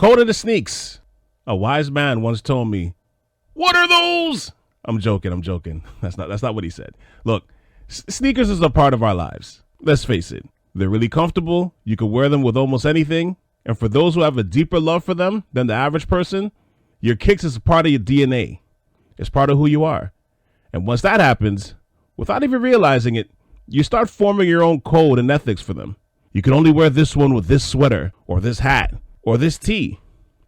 Code of the sneaks. A wise man once told me, "What are those?" I'm joking. That's not what he said. Look, sneakers is a part of our lives. Let's face it. They're really comfortable. You can wear them with almost anything. And for those who have a deeper love for them than the average person, your kicks is a part of your DNA. It's part of who you are. And once that happens, without even realizing it, you start forming your own code and ethics for them. You can only wear this one with this sweater or this hat or this tee.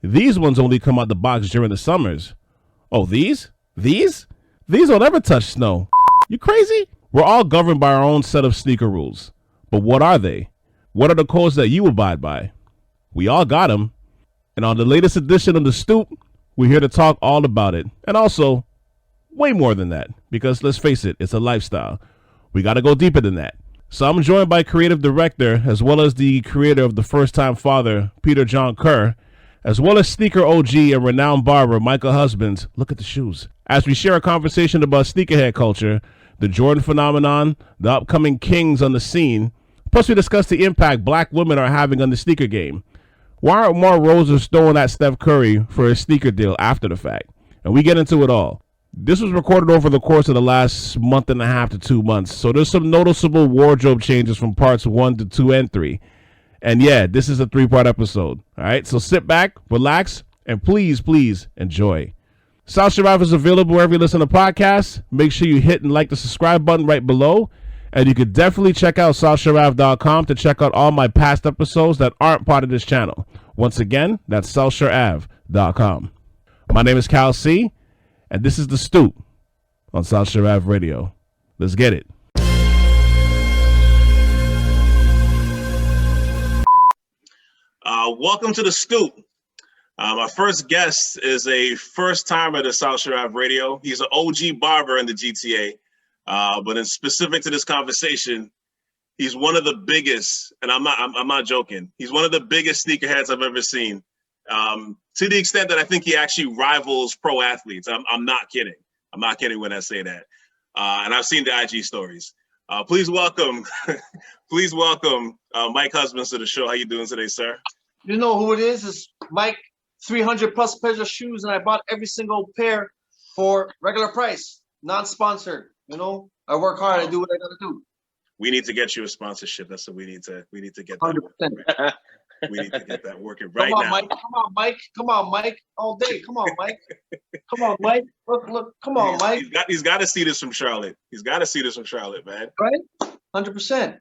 These ones only come out the box during the summers. Oh, these? These don't ever touch snow. You crazy? We're all governed by our own set of sneaker rules. But what are they? What are the codes that you abide by? We all got them. And on the latest edition of The Stoop, we're here to talk all about it. And also, way more than that. Because let's face it, it's a lifestyle. We got to go deeper than that. So I'm joined by creative director, as well as the creator of The First Time Father, Peter John Kerr, as well as sneaker OG and renowned barber, Michael Husbands. Look at the shoes. As we share a conversation about sneakerhead culture, the Jordan phenomenon, the upcoming kings on the scene, plus we discuss the impact black women are having on the sneaker game. Why aren't more roses throwing at Steph Curry for his sneaker deal after the fact? And we get into it all. This was recorded over the course of the last month and a half to 2 months, so there's some noticeable wardrobe changes from parts 1 to 2 and 3. And yeah, this is a 3-part episode. All right, so sit back, relax, and please enjoy. South Sharav is available wherever you listen to podcasts. Make sure you hit and like the subscribe button right below. And you could definitely check out southsharav.com to check out all my past episodes that aren't part of this channel. Once again, that's southsharav.com. My name is Cal C, and this is The Stoop on South Sharav Radio. Let's get it. Welcome to The Stoop. Our first guest is a first-timer to South Sharav Radio. He's an OG barber in the GTA. But in specific to this conversation, he's one of the biggest, and I'm not joking. He's one of the biggest sneakerheads I've ever seen. To the extent that I think he actually rivals pro athletes. I'm not kidding. I'm not kidding when I say that. And I've seen the IG stories. Please welcome Mike Husbands to the show. How you doing today, sir? You know who it is? It's Mike. 300 plus pairs of shoes, and I bought every single pair for regular price, non-sponsored. You know, I work hard. I do what I gotta do. We need to get you a sponsorship. That's what we need to get that. 100%. We need to get that working right now. Mike. Come on, Mike. All day. Come on, Mike. Come on, Mike. Look. Come on, Mike. He's got to see this from Charlotte. He's got to see this from Charlotte, man. Right? 100%.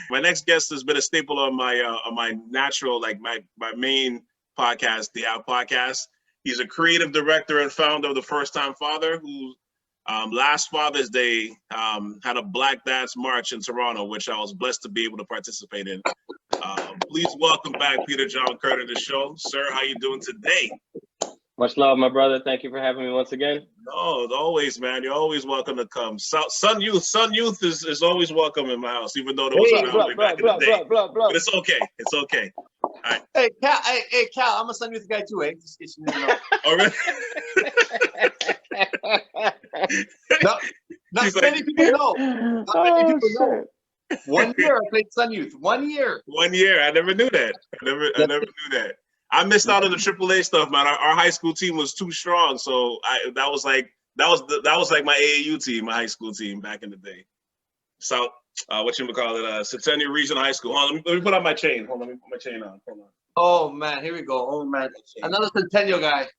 My next guest has been a staple on my natural, like my main podcast, the Out Podcast. He's a creative director and founder of The First Time Father, who last Father's Day had a Black Dads March in Toronto, which I was blessed to be able to participate in. Please welcome back Peter John Kerr to the show. Sir, how you doing today? Much love, my brother. Thank you for having me once again. No, always, man. You're always welcome to come. Son Youth is always welcome in my house, even though there was back in the day. But it's okay. It's okay. All right. Hey, Cal, I'm a Son Youth guy too, eh? Just get you know. All right. Not many people know. Not many people know. 1 year I played Son Youth. 1 year. 1 year. I never knew that. I never knew that. I missed out on the AAA stuff, man. Our high school team was too strong, so that was like my AAU team, my high school team back in the day. So Centennial Regional High School. Hold on, let me put on my chain. Hold on, let me put my chain on. Hold on. Oh man, here we go. Oh man, another Centennial guy.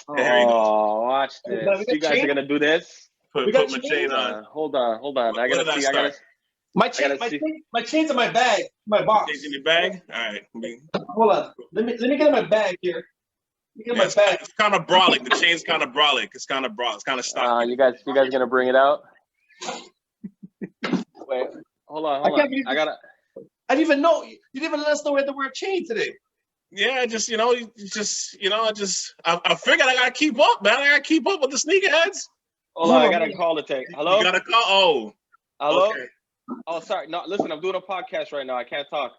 Oh, watch this. You guys are gonna do this. Put my chain on. Hold on. I gotta see. My chain's in my bag, my box. Chain's in your bag? All right. Hold on. Let me get in my bag here. My bag. It's kind of brolic. The chain's kind of brolic. It's kind of broad. It's kind of stuck. You guys gonna bring it out? Wait, hold on. I didn't even know. You didn't even let us know we had to wear a chain today. Yeah, I figured I gotta keep up, man. I gotta keep up with the sneakerheads. Hold on, I got a call to take. Hello? You got a call? Oh. Hello? Okay. Oh, sorry. No, listen, I'm doing a podcast right now. I can't talk.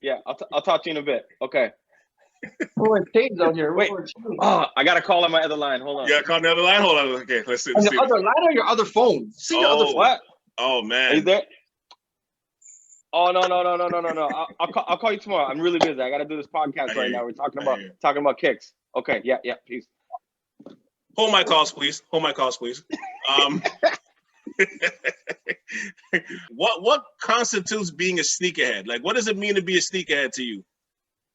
Yeah, I'll talk to you in a bit. Okay. We're chains out here. Wait. Oh, I got a call on my other line. Hold on. You got a call on the other line? Hold on. Okay, let's see. On your other line or your other phone? See your other phone. What? Oh, man. Are you there? Oh no. I'll call you tomorrow. I'm really busy. I got to do this podcast right now. We're talking about kicks. Okay. Yeah. Peace. Hold my calls, please. What constitutes being a sneakerhead? Like, what does it mean to be a sneakerhead to you?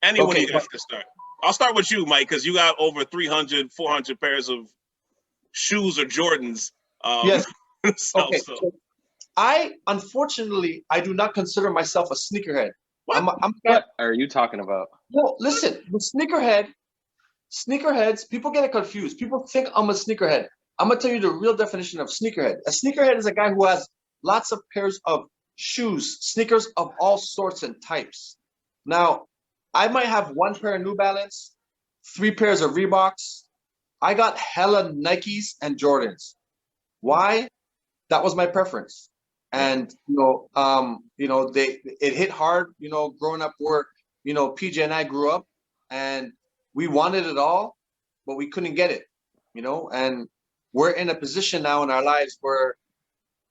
Anyone you guys can start. I'll start with you, Mike, because you got over 300, 400 pairs of shoes or Jordans. Yes. So. Unfortunately, I do not consider myself a sneakerhead. What? What are you talking about? Well, listen, the sneakerheads, people get it confused. People think I'm a sneakerhead. I'm going to tell you the real definition of sneakerhead. A sneakerhead is a guy who has lots of pairs of shoes, sneakers of all sorts and types. Now, I might have one pair of New Balance, 3 pairs of Reeboks. I got hella Nikes and Jordans. Why? That was my preference. And, it hit hard, growing up where, PJ and I grew up and we wanted it all, but we couldn't get it, and we're in a position now in our lives where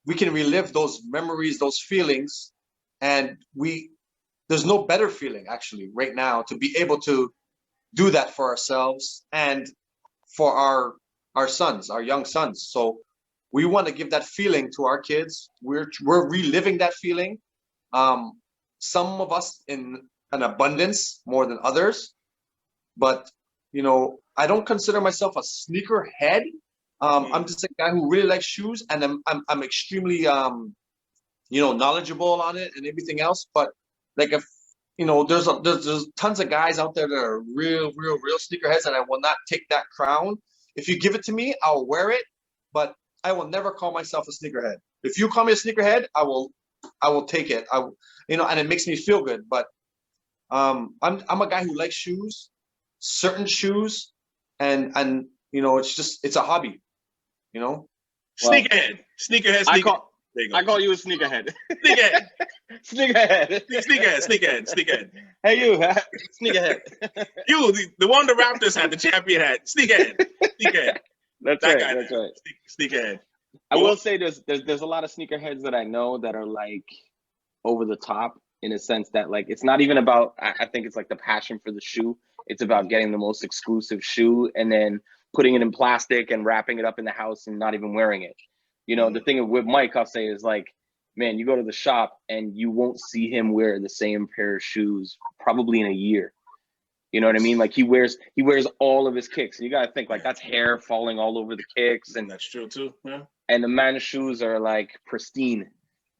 we can relive those memories, those feelings. And there's no better feeling actually right now to be able to do that for ourselves and for our sons, our young sons. So we want to give that feeling to our kids. We're reliving that feeling. Some of us in an abundance more than others, but I don't consider myself a sneakerhead. I'm just a guy who really likes shoes, and I'm extremely knowledgeable on it and everything else. But like if there's tons of guys out there that are real sneakerheads, and I will not take that crown. If you give it to me, I'll wear it, but I will never call myself a sneakerhead. If you call me a sneakerhead, I will take it. And it makes me feel good. But I'm a guy who likes shoes, certain shoes, and it's a hobby. Sneakerhead. I call you a sneakerhead. Sneakerhead. Hey, you, sneakerhead. You, the one the Raptors had, the champion hat. Sneakerhead. That's right. Sneakerhead. I will say there's a lot of sneakerheads that I know that are like over the top in a sense that like it's not even about. I think it's like the passion for the shoe. It's about getting the most exclusive shoe and then putting it in plastic and wrapping it up in the house and not even wearing it. The thing with Mike, I'll say, is like, man, you go to the shop and you won't see him wear the same pair of shoes probably in a year. You know what I mean? Like he wears all of his kicks. And you got to think like that's hair falling all over the kicks. And that's true too. Yeah. And the man's shoes are like pristine.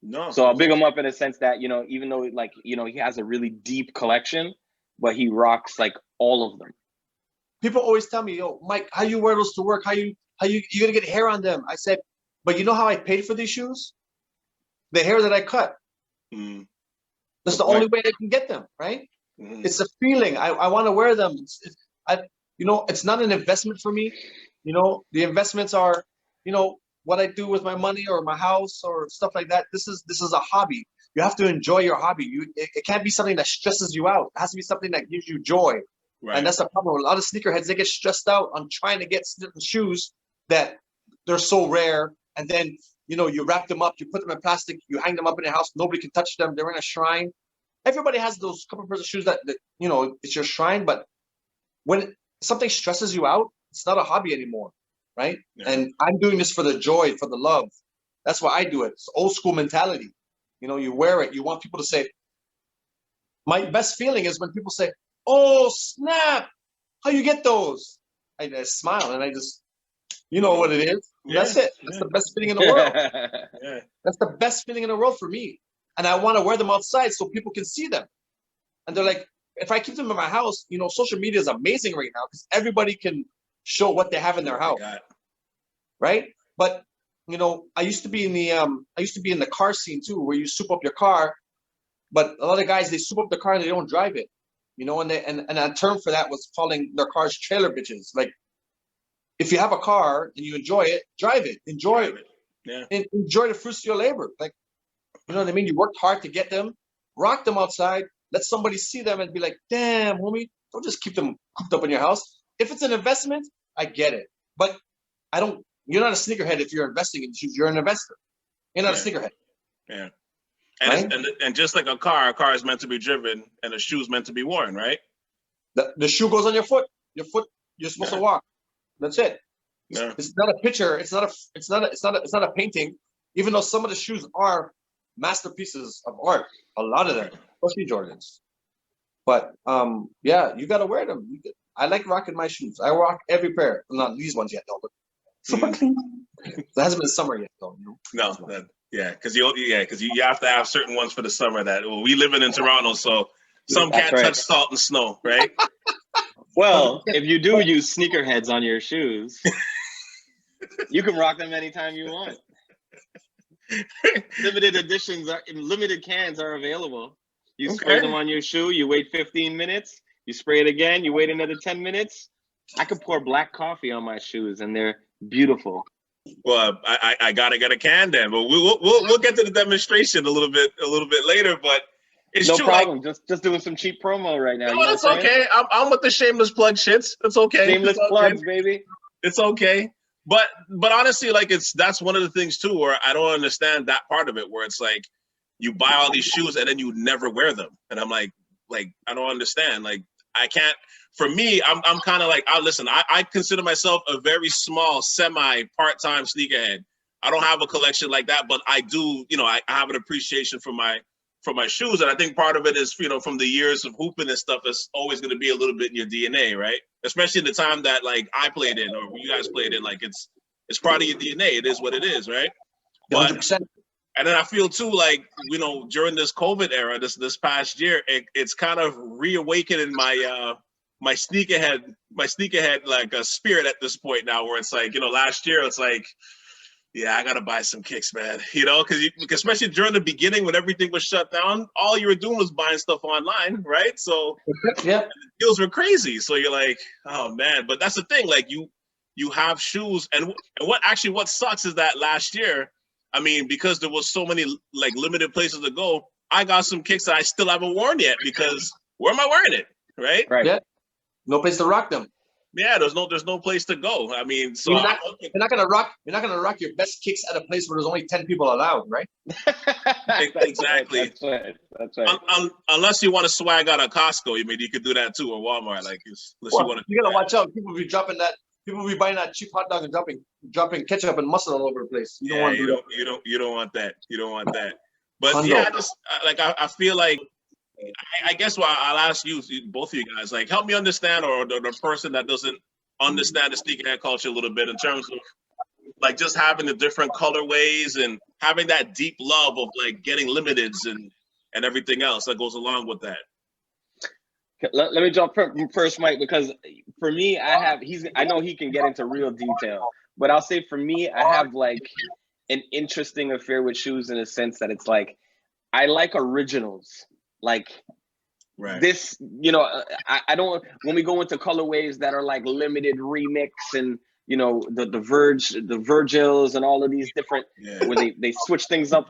No. So I'll big him up in a sense that, even though like, he has a really deep collection, but he rocks like all of them. People always tell me, yo, Mike, how you wear those to work? How you gonna get hair on them? I said, but you know how I paid for these shoes? The hair that I cut. Mm. That's the only way I can get them, right? Mm. It's a feeling. I want to wear them. It's not an investment for me. The investments are, what I do with my money or my house or stuff like that. This is a hobby. You have to enjoy your hobby. It can't be something that stresses you out. It has to be something that gives you joy. Right. And that's the problem. A lot of sneakerheads, they get stressed out on trying to get certain shoes that they're so rare. And then, you wrap them up, you put them in plastic, you hang them up in your house. Nobody can touch them. They're in a shrine. Everybody has those couple pairs of shoes that it's your shrine. But when something stresses you out, it's not a hobby anymore, right? Yeah. And I'm doing this for the joy, for the love. That's why I do it. It's old school mentality. You wear it. You want people to say, my best feeling is when people say, oh, snap, how you get those? I just smile and I just, what it is. Yeah, that's it. That's the best feeling in the world. Yeah. That's the best feeling in the world for me. And I want to wear them outside so people can see them. And they're like, if I keep them in my house, social media is amazing right now because everybody can show what they have in their house. Right? But, I used to be in the car scene too, where you soup up your car. But a lot of guys, they soup up the car and they don't drive it. And a term for that was calling their cars trailer bitches. Like, if you have a car and you enjoy it, drive it, enjoy it. Yeah. And enjoy the fruits of your labor. Like, you know what I mean? You worked hard to get them, rock them outside, let somebody see them and be like, damn, homie, don't just keep them cooped up in your house. If it's an investment, I get it. But you're not a sneakerhead if you're investing in shoes. You're an investor. You're not a sneakerhead. Yeah. And, right? and just like a car is meant to be driven and a shoe's meant to be worn, right? The shoe goes on your foot. Your foot, you're supposed to walk. That's it. Yeah. It's not a picture. It's not a painting. Even though some of the shoes are masterpieces of art, a lot of them, especially Jordans. But yeah, you gotta wear them. I like rocking my shoes. I rock every pair. Not these ones yet, though. But super clean. It hasn't been summer yet, though. You know? No, yeah, because you have to have certain ones for the summer. That we living in Toronto, so some That's can't right. touch salt and snow, right? Well, if you do use sneakerheads on your shoes, you can rock them anytime you want. Limited editions limited cans are available. You spray them on your shoe, you wait 15 minutes, you spray it again, you wait another 10 minutes. I could pour black coffee on my shoes and they're beautiful. Well, I gotta get a can then, but we'll get to the demonstration a little bit later. But it's no true, problem. Just doing some cheap promo right now. No, it's okay. I'm with the shameless plug shits. It's okay. Shameless plugs, baby. It's okay. But honestly, like that's one of the things too, where I don't understand that part of it, where it's like you buy all these shoes and then you never wear them, and I'm like I don't understand. Like I can't. For me, I'm kind of like, I consider myself a very small, part-time sneakerhead. I don't have a collection like that, but I do, I have an appreciation for my shoes. And I think part of it is, from the years of hooping and stuff, it's always going to be a little bit in your DNA, right? Especially in the time that like I played in or you guys played in, like it's part of your DNA. It is what it is, right? 100%. And then I feel too, like, during this COVID era, this past year, it's kind of reawakening my sneakerhead like a spirit at this point now, where it's like, last year it's like, yeah, I gotta buy some kicks, man. Because especially during the beginning when everything was shut down, all you were doing was buying stuff online, right? So yeah, the deals were crazy. So you're like, oh man. But that's the thing, like you have shoes, and what sucks is that last year, I mean, because there was so many like limited places to go, I got some kicks that I still haven't worn yet because where am I wearing it, right? Right. Yeah. No place to rock them. Yeah, there's no place to go. I mean, so you're not gonna rock your best kicks at a place where there's only 10 people allowed, right? Exactly. That's right. Unless you want to swag out at Costco, you could do that too, or Walmart. Like, you gotta watch out. People be dropping that. People be buying that cheap hot dog and dropping ketchup and mustard all over the place. You don't want that. You don't want that. But yeah, I feel like. I guess I'll ask you, both of you guys, like, help me understand, or the person that doesn't understand the sneakerhead culture a little bit in terms of like just having the different colorways and having that deep love of like getting limiteds and everything else that goes along with that. Let me jump first, Mike, because for me, I know he can get into real detail, but I'll say for me, I have like an interesting affair with shoes in a sense that it's like, I like originals. Like right. This, I don't, when we go into colorways that are like limited remix and, the Virgils and all of these different, where they switch things up.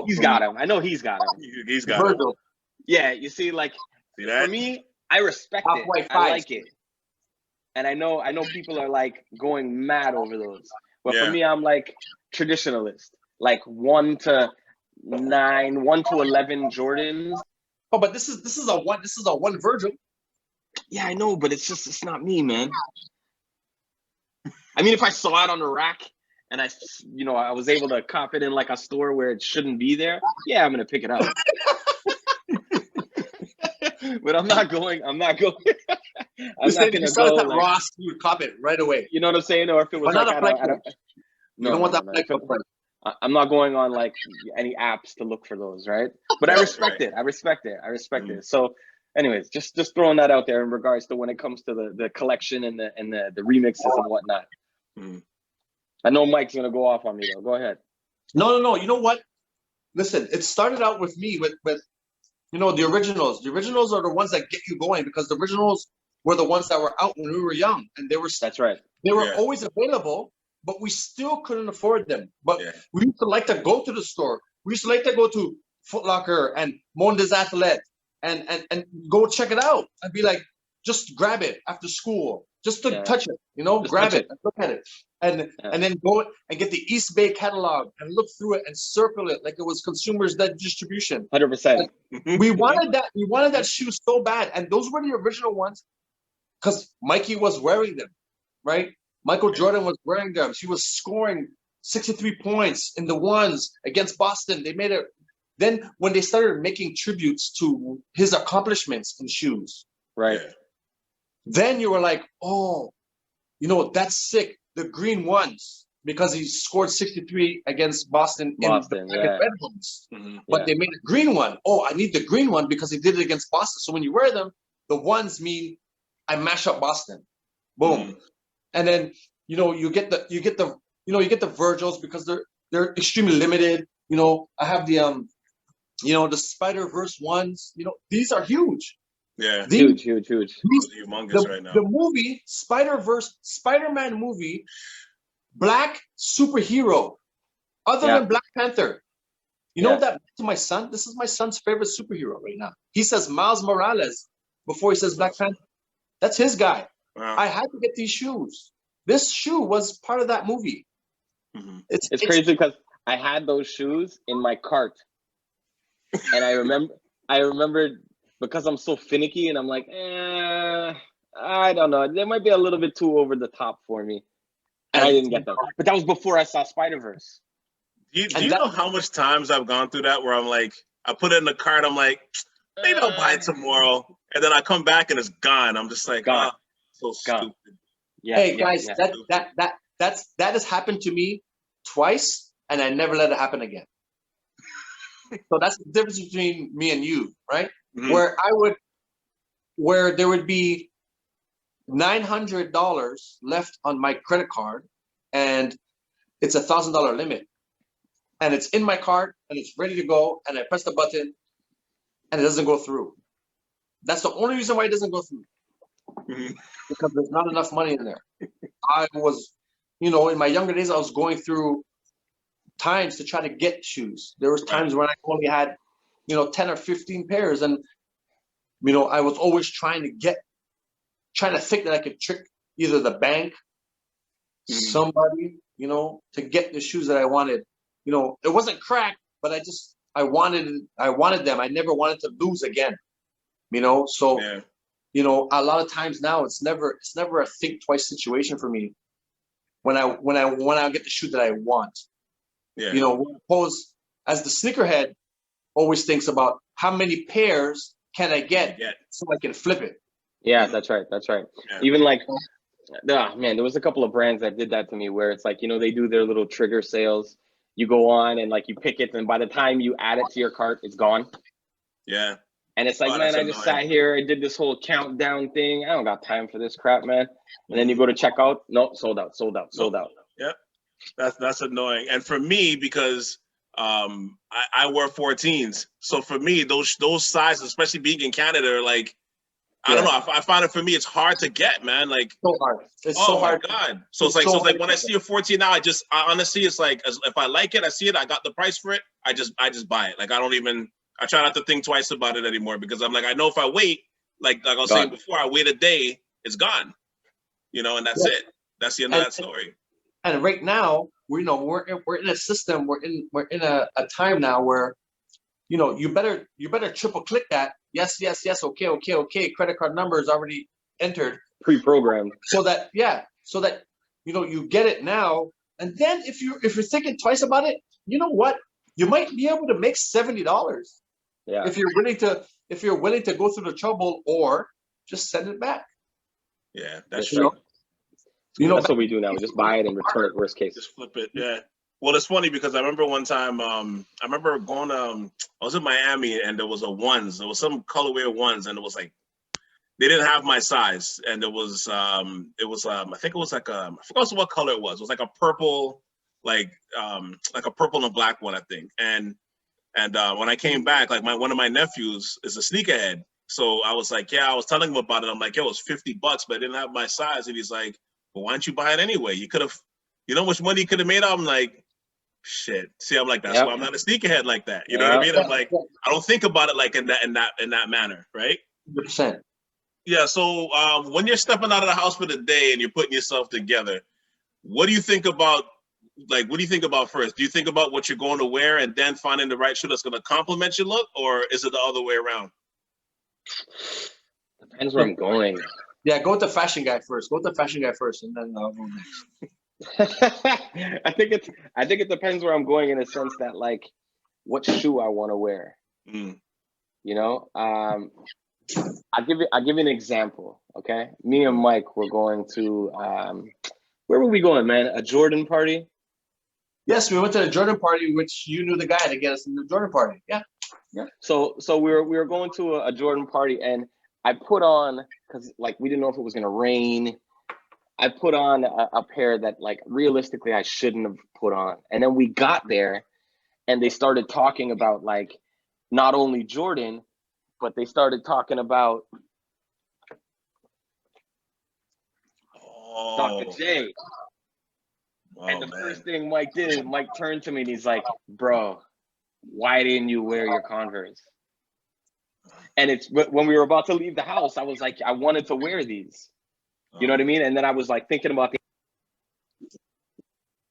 He's got him. I know he's got him. He's got him. Yeah, you see, like, for me, I respect it. I like it. And I know people are like going mad over those. But for me, I'm like traditionalist, like 1 to 9, 1 to 11 Jordans. Oh, but this is a one Virgil. Yeah, I know, but it's not me, man. I mean, if I saw it on the rack and I was able to cop it in like a store where it shouldn't be there, yeah, I'm gonna pick it up. But I'm not going. I'm not gonna go. Like, Ross, you would cop it right away. You know what I'm saying? Or if it was like you don't want that. I'm not going on like any apps to look for those, right? But I respect it. I respect it. So, anyways, just throwing that out there in regards to when it comes to the collection and the remixes and whatnot. I know Mike's gonna go off on me though. Go ahead. No. You know what? Listen, it started out with me with the originals. The originals are the ones that get you going because the originals were the ones that were out when we were young, and they were. That's right. They were always available. But we still couldn't afford them. But we used to like to go to the store. We used to like to go to Foot Locker and Monde des Athletes and go check it out and be like, just grab it after school. just to touch it, you know, Just grab touch it and look at it, and then go and get the East Bay catalog and look through it and circle it like it was consumers that distribution. 100%. We wanted that. We wanted that shoe so bad, and those were the original ones, because Mikey was wearing them, right? Michael Jordan was wearing them. She was scoring 63 points in the ones against Boston. They made it. Then when they started making tributes to his accomplishments in shoes, Right. then you were like, oh, you know, that's sick. The green ones, because he scored 63 against Boston in the black and red ones. But they made a green one. Oh, I need the green one because he did it against Boston. So when you wear them, the ones mean I mash up Boston. Boom. And then, you know, you get the Virgils because they're extremely limited. You know, I have the the Spider-Verse ones. You know, these are huge. Yeah, huge. These are humongous right now. The movie Spider-Verse, Spider-Man movie, black superhero, other than Black Panther. You know that to my son? This is my son's favorite superhero right now. He says Miles Morales before he says Black Panther. That's his guy. Wow. I had to get these shoes. This shoe was part of that movie. It's crazy because I had those shoes in my cart, and I remembered. Because I'm so finicky and I'm like, I don't know. They might be a little bit too over the top for me. And I didn't get them. But that was before I saw Spider-Verse. Do you know how much times I've gone through that where I'm like, I put it in the cart, I'm like, maybe I'll buy it tomorrow. And then I come back and it's gone. I'm just like, oh, so stupid. Yeah, hey guys, that has happened to me twice and I never let it happen again. So that's the difference between me and you, right? Where there would be $900 left on my credit card, and it's $1,000 limit, and it's in my cart and it's ready to go, and I press the button, and it doesn't go through. That's the only reason why it doesn't go through, because there's not enough money in there. I was, in my younger days, I was going through times to try to get shoes. There was times when I only had 10 or 15 pairs. And, I was always trying to think that I could trick either the bank, somebody, to get the shoes that I wanted. It wasn't crack, but I wanted them. I never wanted to lose again, So, a lot of times now it's never a think twice situation for me when I get the shoe that I want. Opposed as the sneakerhead always thinks about how many pairs can I get so I can flip it. Yeah, that's right. Yeah. Even like, there was a couple of brands that did that to me where it's like, they do their little trigger sales. You go on and like you pick it, and by the time you add it to your cart, it's gone. Yeah. And it's like, man, I just sat here, I did this whole countdown thing. I don't got time for this crap, man. And then you go to check out, nope, sold out. Yep. That's annoying. And for me, because I wear 14s, so for me those sizes, especially being in Canada, are like, I don't know. I find it, for me, it's hard to get, man. Like, so hard. It's so hard. My God. So it's like when I see a 14 now, I honestly, it's like, if I like it, I see it, I got the price for it, I just buy it. Like, I try not to think twice about it anymore, because I'm like, I know if I wait, like I was saying before, I wait a day, it's gone. And that's it. That's the end of that story. And right now, we're in a system, we're in a time now where, you better triple click that. Yes, okay. Credit card number is already entered. Pre-programmed. So that you get it now. And then if you're thinking twice about it, you know what? You might be able to make $70. Yeah. If you're willing to go through the trouble, or just send it back. Yeah, that's true. That's what we do now. We just buy it and return it, worst case. Just flip it. Yeah. Well, it's funny because I remember one time, I remember going, I was in Miami, and there was some colorway of ones, and it was like, they didn't have my size. And I think it was like I forgot what color it was. It was like a purple, like a purple and black one, I think. And when I came back, like one of my nephews is a sneakerhead. So I was like, I was telling him about it. I'm like, it was $50, but I didn't have my size. And he's like, well, why don't you buy it anyway? You could have, how much money you could have made? I'm like, shit. See, I'm like, that's why I'm not a sneakerhead like that. You know what I mean? I'm like, I don't think about it like in that manner, right? 100%. Yeah. So when you're stepping out of the house for the day and you're putting yourself together, what do you think about? Like, what do you think about first? Do you think about what you're going to wear and then finding the right shoe that's going to complement your look, or is it the other way around? Depends where I'm going. Yeah, go with the fashion guy first. Go with the fashion guy first, and then I'll go next. I think it depends where I'm going in a sense that like what shoe I want to wear. Mm. You know, I'll give you an example. Okay, me and Mike were going to where were we going, man? A Jordan party. Yes, we went to the Jordan party, which you knew the guy to get us in the Jordan party. Yeah. So we were going to a Jordan party, and I put on, because like we didn't know if it was gonna rain. I put on a pair that like realistically I shouldn't have put on, and then we got there, and they started talking about like not only Jordan, but they started talking about Dr. J. And the first thing Mike did is Mike turned to me and he's like, bro, why didn't you wear your Converse? And it's when we were about to leave the house, I was like, I wanted to wear these. You know what I mean? And then I was like thinking about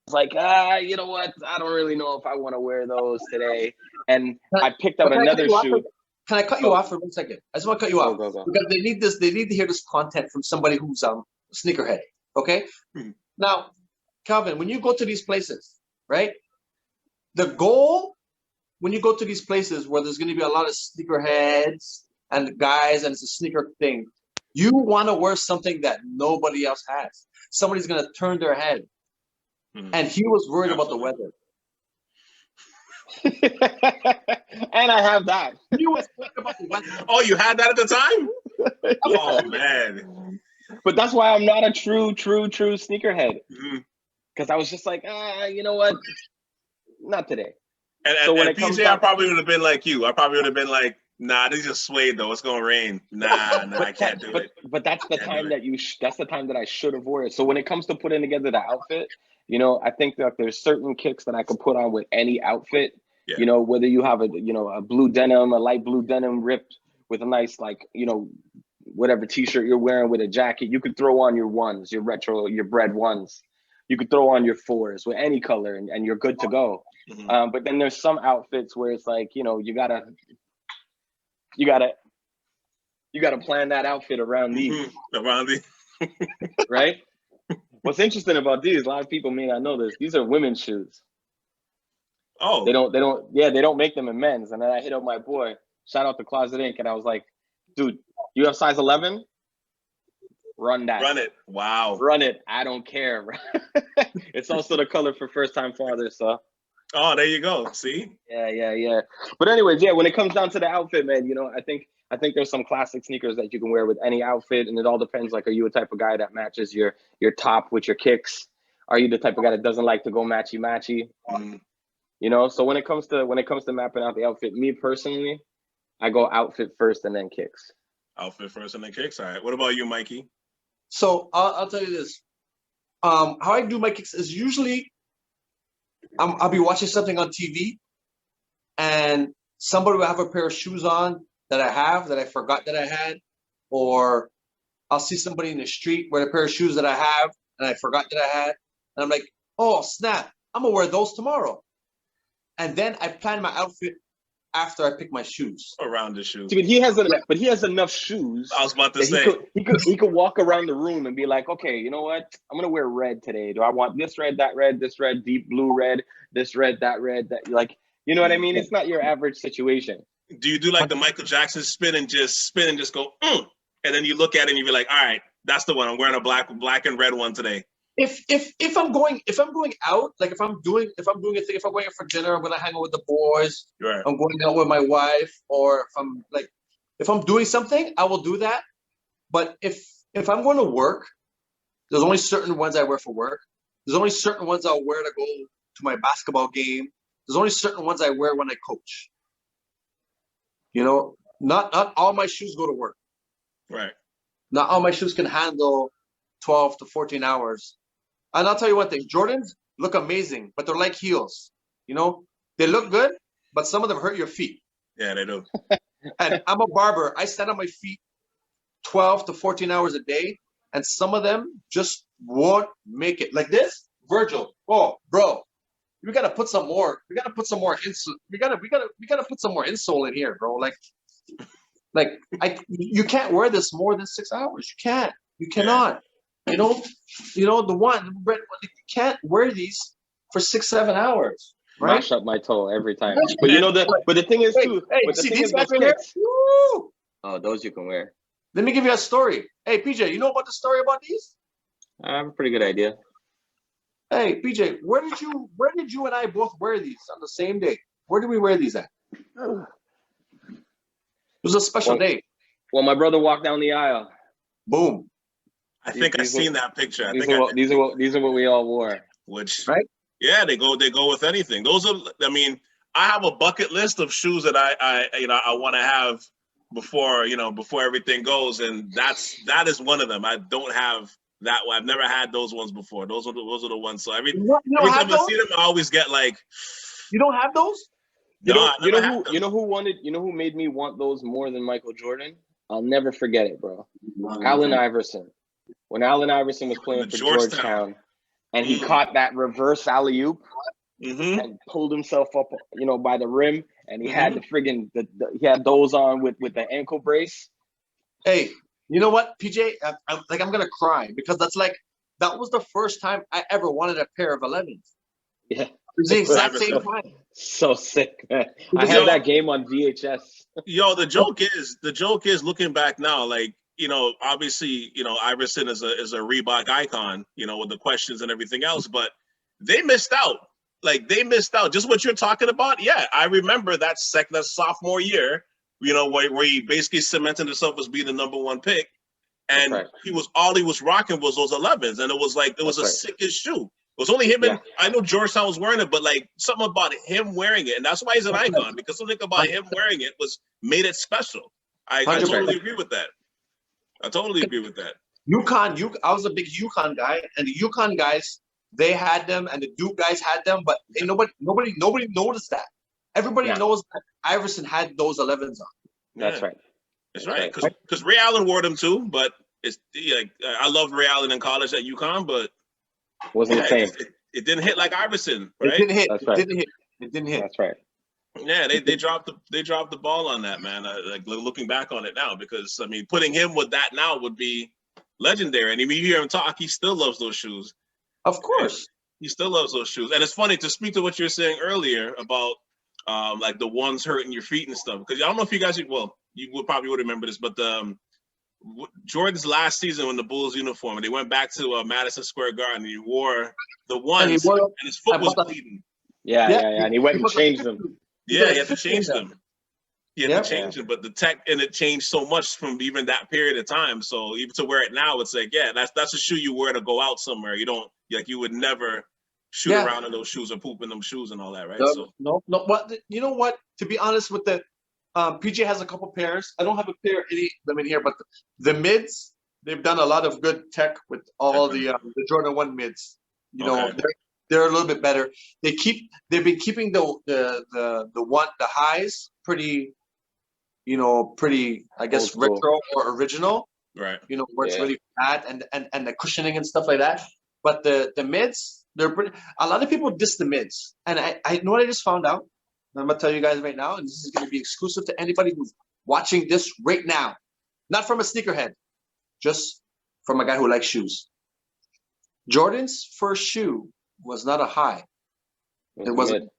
like, you know what? I don't really know if I want to wear those today. And I picked out another shoe. Can I cut you off for 1 second? I just want to cut you off go. because they need this. They need to hear this content from somebody who's sneakerhead. Okay. Now, Calvin, when you go to these places, right? The goal when you go to these places where there's going to be a lot of sneakerheads and guys, and it's a sneaker thing, you want to wear something that nobody else has. Somebody's going to turn their head. And he was worried about the weather. And I have that. He was worried about the weather. Oh, you had that at the time? Oh, man. But that's why I'm not a true sneakerhead. Because I was just like, you know what? Not today. And so when and PJ, I probably would have been like you. I probably would have been like, nah, this is just suede though. It's gonna rain. Nah, I can't do it. But that's the time that that's the time that I should have worn it. So when it comes to putting together the outfit, you know, I think that there's certain kicks that I could put on with any outfit. Yeah. You know, whether you have a blue denim, a light blue denim ripped with a nice like, you know, whatever t-shirt you're wearing with a jacket, you could throw on your ones, your retro, your bread ones. You could throw on your fours with any color and you're good to go. But then there's some outfits where it's like, you know, you gotta plan that outfit around these. Around these. Right? What's interesting about these, a lot of people may not know this, these are women's shoes. Oh. They don't make them in men's. And then I hit up my boy, shout out to Closet Inc. And I was like, dude, you have size 11? Run that. Run it. Wow. Run it. I don't care. It's also the color for first time fathers, so. Oh, there you go. See? Yeah. But anyways, yeah, when it comes down to the outfit, man, you know, I think there's some classic sneakers that you can wear with any outfit, and it all depends. Like, are you a type of guy that matches your top with your kicks? Are you the type of guy that doesn't like to go matchy? You know, so when it comes to mapping out the outfit, me personally, I go outfit first and then kicks. Outfit first and then kicks. All right. What about you, Mikey? So I'll tell you this. How I do my kicks is usually I'll be watching something on TV, and somebody will have a pair of shoes on that I forgot that I had, or I'll see somebody in the street wear a pair of shoes that I have and I forgot that I had, and I'm like, oh snap, I'm gonna wear those tomorrow, and then I plan my outfit after I pick my shoes. Around the shoes. See, but he has enough shoes. I was about to say he could walk around the room and be like, okay, you know what? I'm gonna wear red today. Do I want this red, that red, this red, deep blue red, this red, that red, that, like, you know what I mean? It's not your average situation. Do you do like the Michael Jackson spin and just go, and then you look at it and you be like, all right, that's the one. I'm wearing a black and red one today. If I'm going out, like if I'm doing a thing, if I'm going out for dinner, I'm gonna hang out with the boys. Right. I'm going out with my wife, or if I'm doing something, I will do that. But if I'm going to work, there's only certain ones I wear for work. There's only certain ones I'll wear to go to my basketball game. There's only certain ones I wear when I coach. You know, not all my shoes go to work. Right. Not all my shoes can handle 12 to 14 hours. And I'll tell you one thing, Jordans look amazing, but they're like heels. You know, they look good, but some of them hurt your feet. Yeah, they do. And I'm a barber. I stand on my feet 12 to 14 hours a day, and some of them just won't make it. Like this, Virgil. Oh, bro, we gotta put some more. We gotta put some more insole. We gotta put some more insole in here, bro. You can't wear this more than 6 hours. You can't. You cannot. You know the red one. You can't wear these for 6-7 hours. Right? Mash up my toe every time. But you know but the thing is too. Hey, but the see thing these is guys those right here? kicks. Woo! Oh, those you can wear. Let me give you a story. Hey, PJ, you know about the story about these? I have a pretty good idea. Hey, PJ, where did you and I both wear these on the same day? Where did we wear these at? It was a special day. Well, my brother walked down the aisle. Boom. I think I've seen that picture. These are what we all wore. Which, right? Yeah, they go with anything. Those are, I mean, I have a bucket list of shoes that I want to have before everything goes, and that is one of them. I don't have that one. I've never had those ones before. Those are the ones. So every time I see them, I always get like, you don't have those? You know who made me want those more than Michael Jordan? I'll never forget it, bro. Allen Iverson. When Allen Iverson was playing for Georgetown, and he caught that reverse alley-oop and pulled himself up, by the rim, and he had the friggin' he had those on with the ankle brace. Hey, you know what, PJ? I'm gonna cry because that was the first time I ever wanted a pair of 11s. Yeah, it was the exact same time. So sick, man. I had that game on VHS. Yo, the joke is looking back now, like, obviously, Iverson is a Reebok icon, with the questions and everything else, but they missed out. Like, they missed out. Just what you're talking about. Yeah, I remember that sophomore year, where he basically cemented himself as being the number one pick, and all he was rocking was those 11s, and it was a sickest shoe. It was only him, and I know Georgetown was wearing it, but like something about him wearing it, and that's why he's an icon, because something about him wearing it made it special. I totally agree with that. I totally agree with that. I was a big UConn guy, and the UConn guys, they had them, and the Duke guys had them, but nobody noticed that. Everybody knows that Iverson had those 11s on. That's right. That's right. Because Ray Allen wore them too, but it's like I loved Ray Allen in college at UConn, but wasn't the same. It didn't hit like Iverson, right? It didn't hit. That's right. It didn't hit. That's right. Yeah, they dropped the ball on that, man. Like looking back on it now, because I mean, putting him with that now would be legendary. And if you hear him talk, he still loves those shoes. Of course, he still loves those shoes. And it's funny to speak to what you were saying earlier about like the ones hurting your feet and stuff. Because I don't know if you guys, you probably would remember this, but Jordan's last season in the Bulls uniform, and they went back to Madison Square Garden, and he wore the ones, and his foot was bleeding. Yeah, and he went and changed them. Yeah, he had to change them. He had to change them, but the tech and it changed so much from even that period of time. So even to wear it now, it's like, that's a shoe you wear to go out somewhere. You don't you would never shoot around in those shoes or poop in them shoes and all that, right? No. But you know what? To be honest with the PJ has a couple pairs. I don't have a pair any them in here, but the mids, they've done a lot of good tech with all the Jordan 1 mids. They're a little bit better. They've been keeping the highs pretty, I guess retro or original. Right. Where it's really flat and the cushioning and stuff like that. But the mids, they're pretty. A lot of people diss the mids, and I know what I just found out. I'm gonna tell you guys right now, and this is gonna be exclusive to anybody who's watching this right now, not from a sneakerhead, just from a guy who likes shoes. Jordan's first shoe was not a high. It wasn't.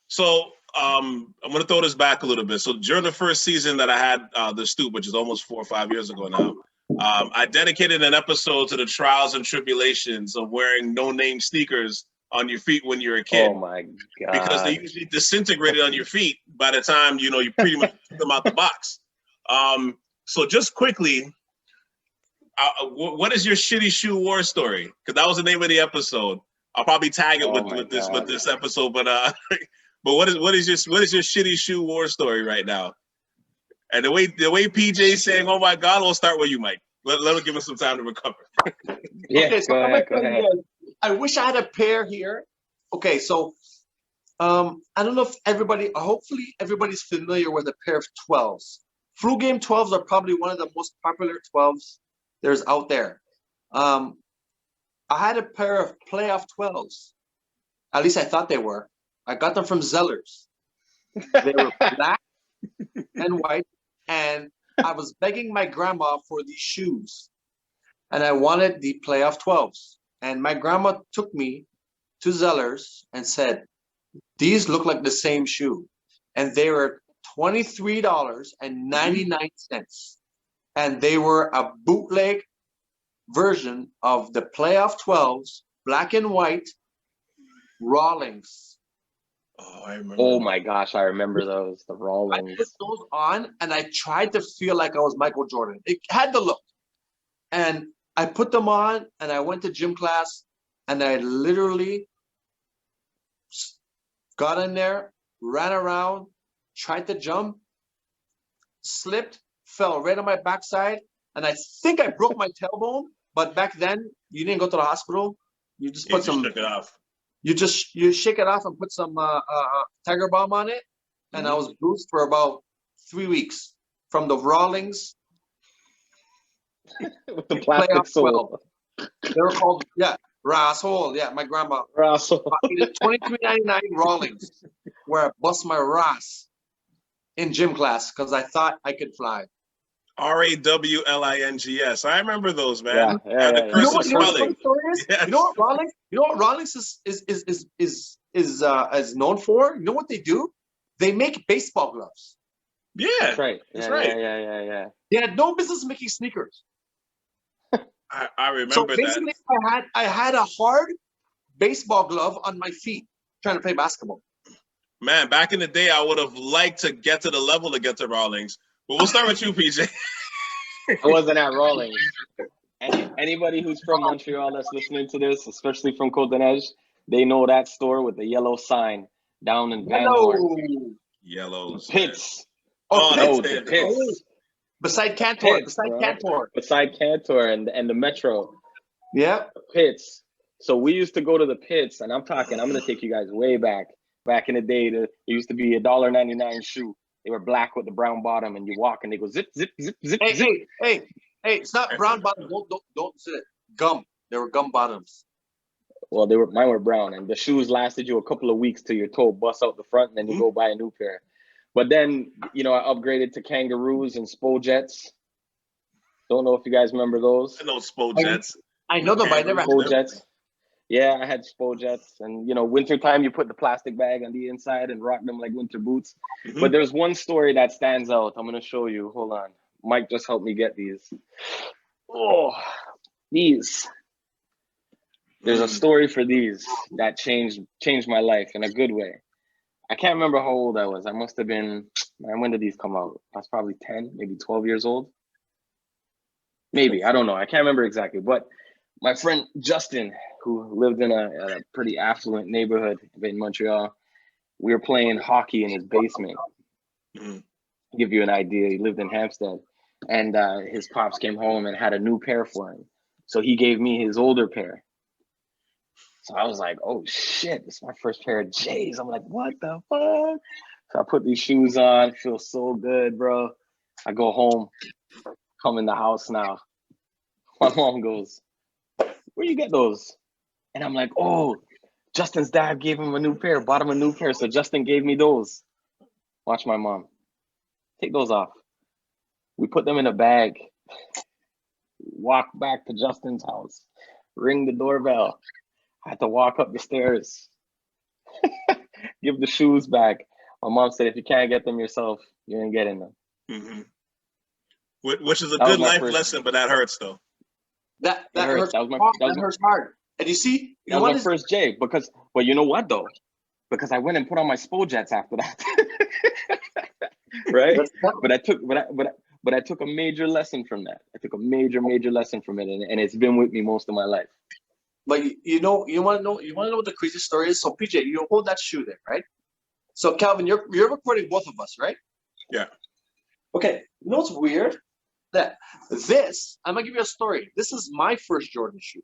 So I'm going to throw this back a little bit. So during the first season that I had the Stoop, which is almost 4 or 5 years ago now, I dedicated an episode to the trials and tribulations of wearing no-name sneakers on your feet when you're a kid. Oh my God. Because they usually disintegrated on your feet by the time, you pretty much took them out the box. So just quickly, what is your shitty shoe war story? Because that was the name of the episode. I'll probably tag it with this episode, but what is your shitty shoe war story right now? And the way PJ's saying, "Oh my God," we'll start with you, Mike. Let him give us some time to recover. Okay, so go ahead. I wish I had a pair here. Okay, so I don't know if hopefully everybody's familiar with a pair of 12s Flu Game 12s are probably one of the most popular 12s there's out there. I had a pair of playoff 12s. At least I thought they were. I got them from Zellers. They were black and white, and I was begging my grandma for these shoes, and I wanted the playoff 12s. And my grandma took me to Zellers and said, these look like the same shoe. And they were $23.99. And they were a bootleg version of the playoff 12s, black and white, Rawlings. Oh, I remember. Oh my gosh, I remember those. The I Rawlings. put those on and I tried to feel like I was Michael Jordan. It had the look. And I put them on and I went to gym class and I literally got in there, ran around, tried to jump, slipped, fell right on my backside, and I think I broke my tailbone. But back then, you didn't go to the hospital. You just put some. Shook it off. You shake it off and put some Tiger Balm on it, and I was bruised for about 3 weeks from the Rawlings. With the plastic sole. They were called Rassole. Yeah, my grandma. Russell. $23.99 Rawlings, where I bust my Ross in gym class because I thought I could fly. Rawlings. I remember those, man. Yeah, And the yeah. cursive You know what spelling. the story is? Yes. You know what Rawlings? You know what Rawlings is known for? You know what they do? They make baseball gloves. Yeah, That's right. That's Yeah, right. Yeah. They had no business making sneakers. I remember So that. basically, I had a hard baseball glove on my feet trying to play basketball. Man, back in the day, I would have liked to get to the level to get to Rawlings. But we'll start with you, PJ. I wasn't at Rawlings. Anybody who's from Montreal that's listening to this, especially from Côte-de-Neige, they know that store with the yellow sign down in Van Horn. Yellows. Pits. Oh, No, that's the it. Pits. Beside Cantor. Pits, bro. Beside Cantor and the Metro. Yeah. Pits. So we used to go to the Pits, and I'm going to take you guys way back. Back in the day, it used to be $1.99 shoe. They were black with the brown bottom, and you walk, and they go zip, zip, zip, zip, zip. Hey! It's not brown bottom. Don't say it. Gum. They were gum bottoms. Well, mine were brown, and the shoes lasted you a couple of weeks till your toe busts out the front, and then you go buy a new pair. But then, I upgraded to Kangaroos and Spojets. Don't know if you guys remember those. I know Spojets. I know them, but I never had them. Spojets. Yeah, I had Spojets, and wintertime you put the plastic bag on the inside and rock them like winter boots. But there's one story that stands out. I'm gonna show you. Hold on, Mike just helped me get these. Oh, these. There's a story for these that changed my life in a good way. I can't remember how old I was. I must have been. Man, when did these come out? I was probably 10, maybe 12 years old. Maybe, I don't know. I can't remember exactly, but my friend Justin, who lived in a pretty affluent neighborhood in Montreal, we were playing hockey in his basement. Give you an idea, he lived in Hampstead, and his pops came home and had a new pair for him. So he gave me his older pair. So I was like, oh shit, this is my first pair of J's. I'm like, what the fuck? So I put these shoes on, feel so good, bro. I go home, come in the house now. My mom goes, where you get those? And I'm like, oh, Justin's dad gave him a new pair, bought him a new pair. So Justin gave me those. Watch my mom. Take those off. We put them in a bag. Walk back to Justin's house. Ring the doorbell. I had to walk up the stairs. Give the shoes back. My mom said, if you can't get them yourself, you ain't getting them. Which is a good life lesson, but that hurts though. That hurts. That hurts hard. And you see, that was my first J. But you know what though? Because I went and put on my Spojets after that. Right? But I took a major lesson from that. I took a major lesson from it, and it's been with me most of my life. But you want to know what the crazy story is? So PJ, you hold that shoe there, right? So Calvin, you're recording both of us, right? Yeah. Okay. You know what's weird? That I'm gonna give you a story. This is my first Jordan shoe.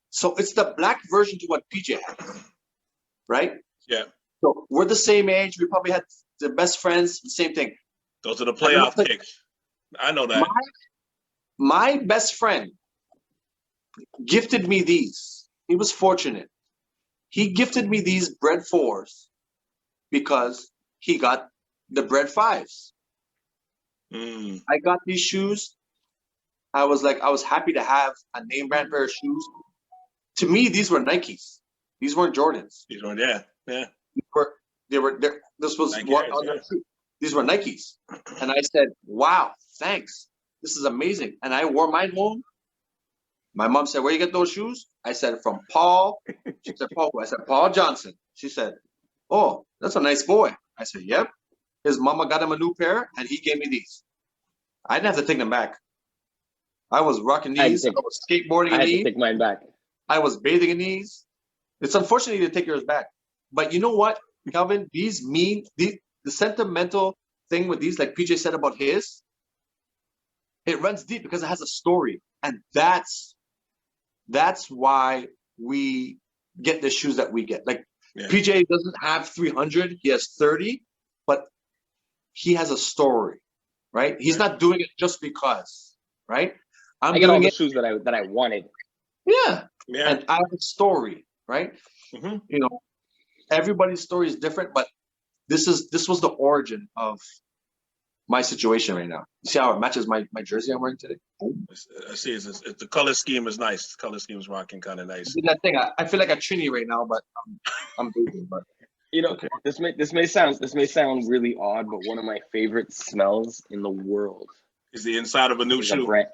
So it's the black version to what PJ had, right? Yeah. So we're the same age. We probably had the best friends. Same thing. Those are the playoff kicks. I know that. My best friend gifted me these. He was fortunate. He gifted me these bread 4s because he got the bread 5s. I got these shoes. I was happy to have a name brand pair of shoes. To me, these were Nikes. These weren't Jordans. These were, yeah. This was Nike what Airs, on their shoe. These were Nikes. And I said, wow, thanks. This is amazing. And I wore mine home. My mom said, where you get those shoes? I said, from Paul. She said, Paul. I said, Paul Johnson. She said, oh, that's a nice boy. I said, yep. His mama got him a new pair, and he gave me these. I didn't have to take them back. I was rocking these. I was skateboarding in these. I had to take mine back. I was bathing in these. It's unfortunate you didn't take yours back. But you know what, Calvin? The sentimental thing with these, like PJ said about his, it runs deep because it has a story. And that's why we get the shoes that we get. Like PJ doesn't have 300, he has 30, but he has a story, right? He's not doing it just because, right? I get all the shoes that I wanted. Yeah. And I have a story, right? You know, everybody's story is different, but this was the origin of my situation right now. You see how it matches my jersey I'm wearing today? I see. It's the color scheme is nice. The color scheme is rocking kind of nice. That thing, I feel like a Trini right now, but I'm busy. But you know, this may sound really odd, but one of my favorite smells in the world is the inside of a new shoe.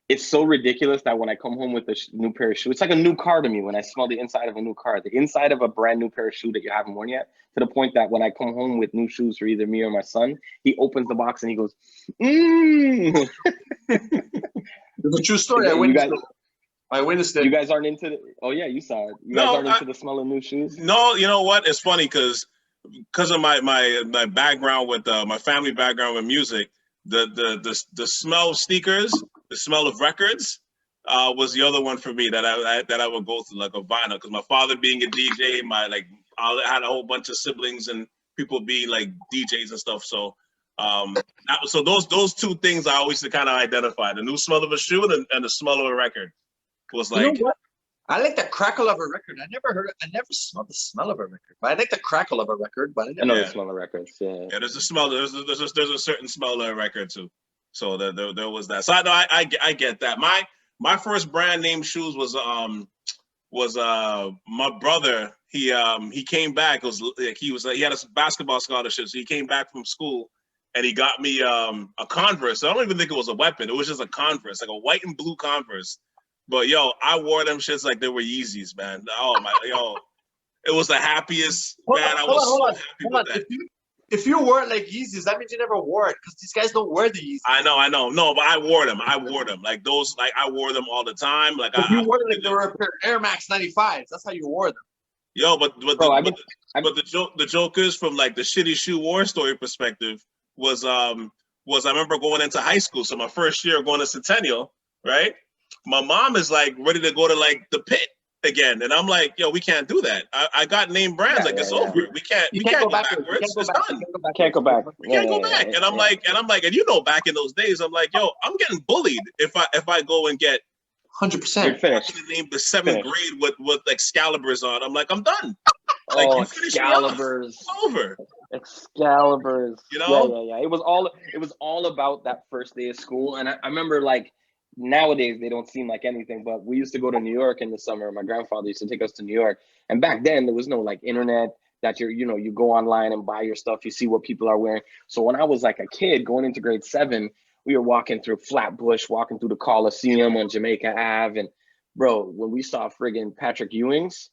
It's so ridiculous that when I come home with a new pair of shoes, it's like a new car to me when I smell the inside of a new car. The inside of a brand new pair of shoes that you haven't worn yet, to the point that when I come home with new shoes for either me or my son, he opens the box and he goes, mmm. It's a true story. I witnessed it. You guys aren't into oh yeah, you saw it. You guys aren't into the smell of new shoes? No, you know what? It's funny because of my background with my family background with music, the smell of sneakers, the smell of records was the other one for me that I would go through, like a vinyl, because my father being a DJ, I had a whole bunch of siblings and people being like DJs and stuff. So so those two things I always kind of identify: the new smell of a shoe and the smell of a record. Was like, you know what? I like the crackle of a record. I never smelled the smell of a record, but I like the crackle of a record. But I know the smell of records. Yeah, there's a smell. There's a certain smell of a record too. So there was that. So I get that. My first brand name shoes was my brother. He came back. It was like he had a basketball scholarship, so he came back from school and he got me a Converse. I don't even think it was a weapon. It was just a Converse, like a white and blue Converse. But I wore them shits like they were Yeezys, man. Oh my, it was the happiest, man. I was so happy with that. If you wore it like Yeezys, that means you never wore it, because these guys don't wear the Yeezys. I know. No, but I wore them. Like those, like I wore them all the time. Like you wore them like they were a pair of Air Max 95s. That's how you wore them. But the joke is, from like the shitty shoe war story perspective, was I remember going into high school, so my first year going to Centennial, right? My mom is like ready to go to like the pit again, and I'm like, we can't do that. I got name brands, it's over. We can't go backwards. It's done. Can't go back. We can't go back. And I'm like, and back in those days, I'm like, I'm getting bullied if I go and get 100%. The 7th grade with Excaliburs on. I'm like, I'm done. Like, Excaliburs. It's over. Excaliburs. Yeah. It was all about that first day of school, and I remember like. Nowadays they don't seem like anything, but we used to go to New York in the summer. My grandfather used to take us to New York, and back then there was no like internet that you go online and buy your stuff. You see what people are wearing. So when I was like a kid going into grade 7, we were walking through Flatbush, walking through the Coliseum on Jamaica Ave, and bro, when we saw friggin' Patrick Ewing's,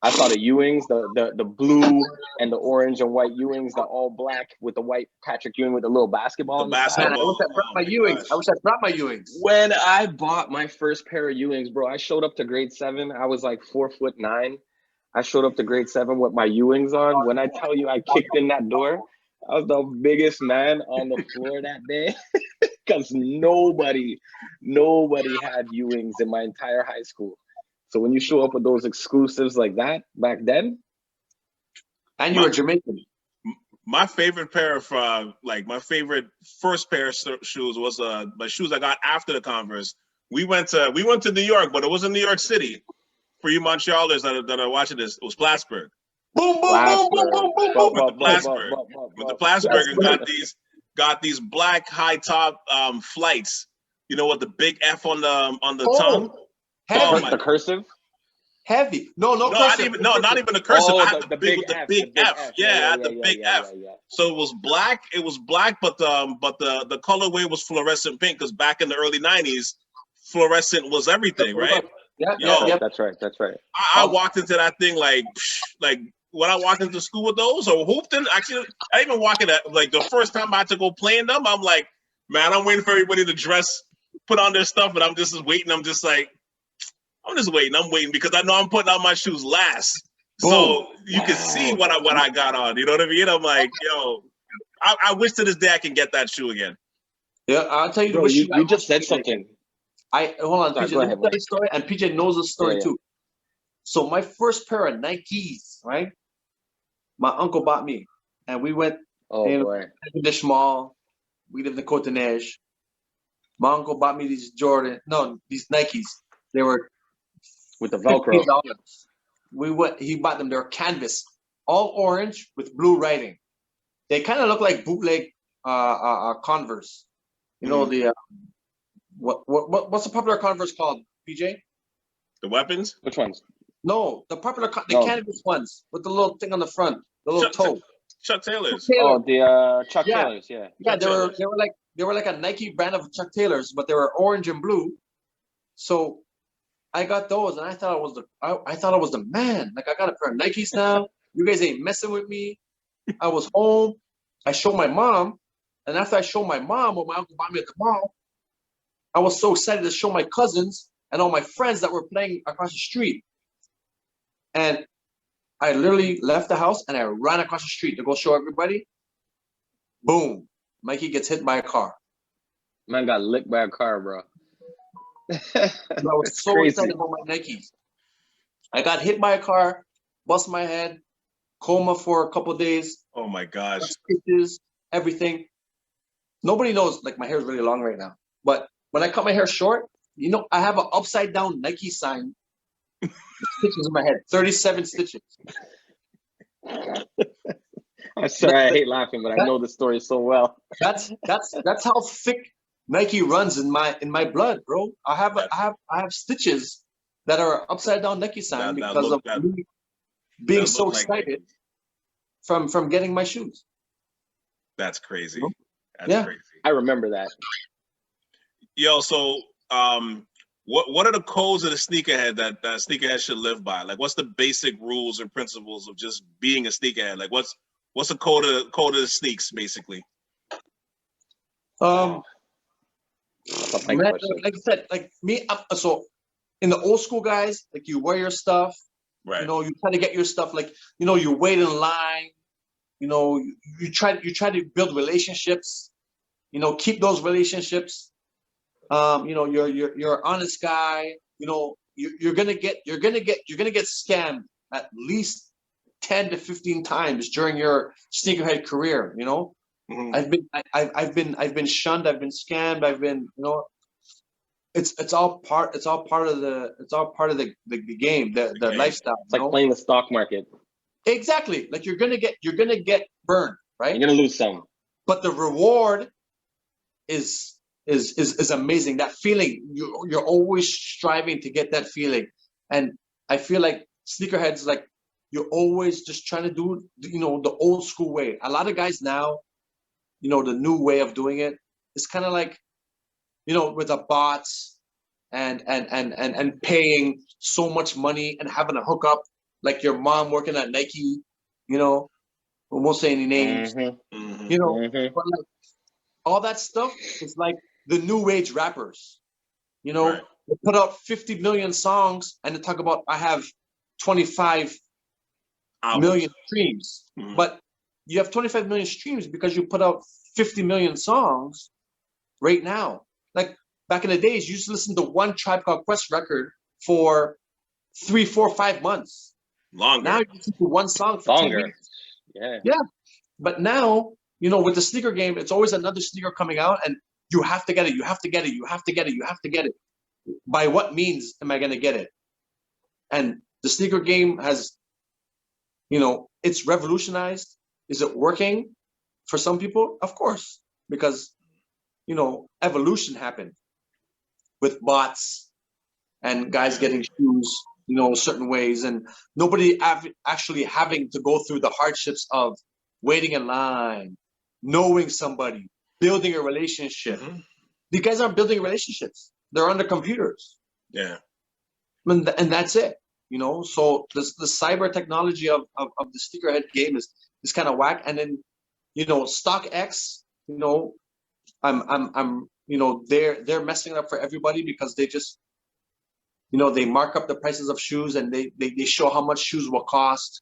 I saw the Ewings, the blue and the orange and white Ewings, the all black with the white Patrick Ewing with the little basketball. Man, I wish I brought my Ewings. I wish I brought my Ewings. When I bought my first pair of Ewings, bro, I showed up to grade 7. I was like 4'9". I showed up to grade 7 with my Ewings on. When I tell you I kicked in that door, I was the biggest man on the floor that day, because nobody had Ewings in my entire high school. So when you show up with those exclusives like that back then, and you were Jamaican. my favorite pair of my favorite first pair of shoes was my shoes I got after the Converse. We went to New York, but it wasn't New York City. For you Montrealers that are watching this, it was Plattsburgh. Boom, boom, boom, boom, boom, boom, boom. With the Plattsburgh, and got these black high top flights. You know, with the big F on the tongue. Heavy. The cursive. Heavy. No, cursive. Not even the cursive. I had the big F. Yeah, I had the big F. So it was black. It was black, but the colorway was fluorescent pink because back in the early '90s, fluorescent was everything, right? Yeah. That's right. I walked into that thing like when I walked into school with those or hooping. Actually, I even walked in like the first time I had to go play in them. I'm like, man, I'm waiting for everybody to dress, put on their stuff, and I'm just waiting. I'm just waiting. I'm waiting because I know I'm putting on my shoes last, so you can see what I got on. You know what I mean? I'm like, yo, I wish to this day I can get that shoe again. Yeah, I'll tell you. Bro, you just said something. Hold on, Sorry, PJ. Let me tell you the story, and PJ knows the story too. So my first pair of Nikes, right? My uncle bought me, and we went in the mall. We lived in Cotonou. My uncle bought me these these Nikes. They were with the Velcro. $15. He bought them. They're canvas, all orange with blue writing. They kind of look like bootleg Converse. You know the what's the popular Converse called, PJ? The weapons? Which ones? No, the canvas ones with the little thing on the front, the little toe. Chuck Taylors. The Chuck Taylors, yeah. Yeah, they were like a Nike brand of Chuck Taylors, but they were orange and blue. So I got those, and I thought I was the man. Like, I got a pair of Nikes now. You guys ain't messing with me. I was home. I showed my mom, and after I showed my mom what my uncle bought me at the mall, I was so excited to show my cousins and all my friends that were playing across the street. And I literally left the house and I ran across the street to go show everybody. Boom. Mikey gets hit by a car. Man got licked by a car, bro. I was so excited about my Nikes. I got hit by a car, bust my head, coma for a couple of days. Oh my gosh. Stitches, everything. Nobody knows, like, my hair is really long right now. But when I cut my hair short, I have an upside down Nike sign. Stitches in my head, 37 stitches. I'm sorry, I hate laughing, but I know the story so well. That's how thick Nike runs in my blood, bro. I have stitches that are upside down Nike sign because of me being so excited from getting my shoes. That's crazy. That's crazy. I remember that. Yo, so what are the codes of the sneakerhead that sneakerhead should live by? Like, what's the basic rules and principles of just being a sneakerhead? Like, what's the code of the sneaks, basically? Man, like I said, like me, so in the old school guys, like, you wear your stuff, right? You try to get your stuff, like, you wait in line, you try to build relationships, keep those relationships. You're an honest guy. You're gonna get scammed at least 10 to 15 times during your sneakerhead career. Mm-hmm. I've been shunned. I've been scammed. I've been, it's all part of the game, the lifestyle. It's like playing the stock market. Exactly. Like, you're gonna get burned, right? You're gonna lose some, but the reward is amazing. That feeling, you're always striving to get that feeling. And I feel like sneakerheads, like, you're always just trying to do, the old school way. A lot of guys now, the new way of doing it is kind of like, with the bots and paying so much money and having a hookup, like your mom working at Nike, we won't say any names, Mm-hmm. but like, all that stuff is like the new age rappers, Right. They put out 50 million songs and they talk about, I have 25 million streams. Mm-hmm. But you have 25 million streams because you put out 50 million songs right now. Like, back in the days, you used to listen to one Tribe Called Quest record for 3, 4, 5 months. Longer. Now you listen to one song for 2 weeks. Yeah. Yeah. But now, you know, with the sneaker game, it's always another sneaker coming out, and you have to get it. You have to get it. You have to get it. You have to get it. By what means am I going to get it? And the sneaker game has, you know, it's revolutionized. Is it working for some people? Of course, because, you know, evolution happened with bots and guys getting shoes, you know, certain ways, and nobody actually having to go through the hardships of waiting in line, knowing somebody, building a relationship. These guys aren't building relationships. They're on the computers. Yeah. And that's it, you know. So the cyber technology of the sneakerhead game is kind of whack. And then, you know, StockX, you know, I'm you know, they're messing it up for everybody because they just, you know, they mark up the prices of shoes, and they show how much shoes will cost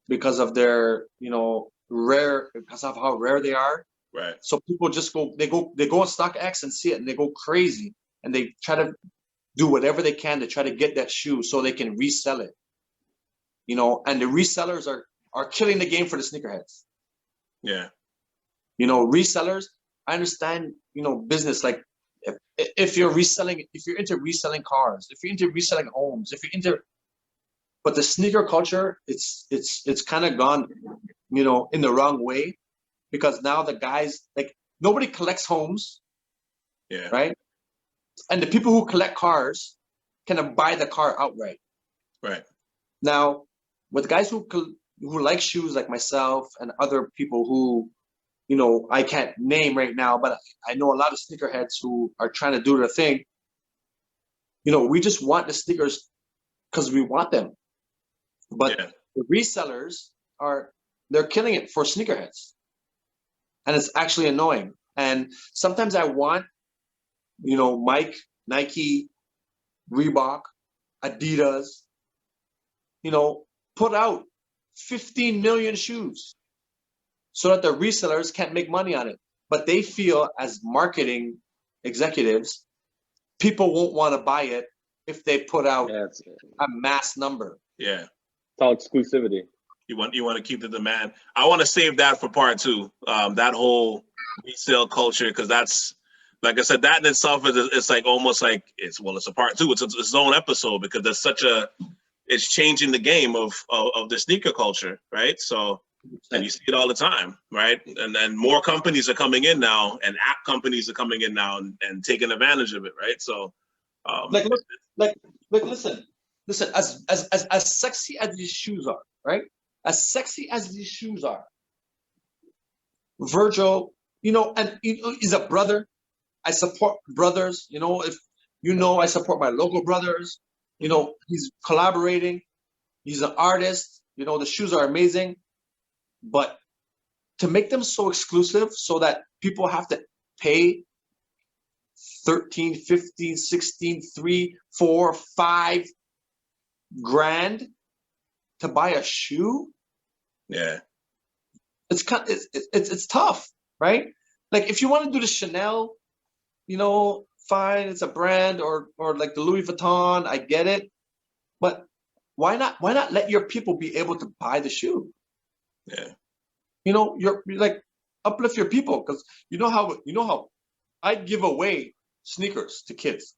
because of their, you know, because of how rare they are. Right. So people just go on StockX and see it, and they go crazy, and they try to do whatever they can to try to get that shoe so they can resell it. You know, and the resellers are killing the game for the sneakerheads. Yeah. You know, resellers, I understand, you know, business, like if you're into reselling cars, if you're into reselling homes, if you're into, but the sneaker culture, it's kind of gone, you know, in the wrong way, because now the guys, like, nobody collects homes. Yeah. Right. And the people who collect cars can buy the car outright. Right. Now, with guys who like shoes, like myself and other people who, you know, I can't name right now, but I know a lot of sneakerheads who are trying to do their thing. You know, we just want the sneakers because we want them. But the resellers they're killing it for sneakerheads. And it's actually annoying. And sometimes I want, you know, Nike, Reebok, Adidas, you know, put out 15 million shoes so that the resellers can't make money on it. But they feel, as marketing executives, people won't want to buy it if they put out a mass number. Yeah. It's all exclusivity. You want to keep the demand. I want to save that for part 2. That whole resale culture, because that's, like I said, that in itself it's like almost like it's a part 2. It's its own episode, because there's it's changing the game of the sneaker culture, right? So, and you see it all the time, right? And more companies are coming in now, and app companies are coming in now and taking advantage of it, right? So, listen, as sexy as these shoes are, right? As sexy as these shoes are, Virgil, you know, and he's a brother. I support brothers, you know, if you know, I support my local brothers. You know, he's collaborating. He's an artist. You know, the shoes are amazing. But to make them so exclusive so that people have to pay 13, 15, 16, 3, 4, 5 grand to buy a shoe, it's tough, right? Like, if you want to do the Chanel, you know, fine, it's a brand, or like the Louis Vuitton, I get it, but why not let your people be able to buy the shoe? Yeah. You know, you're like, uplift your people, because you know how I give away sneakers to kids,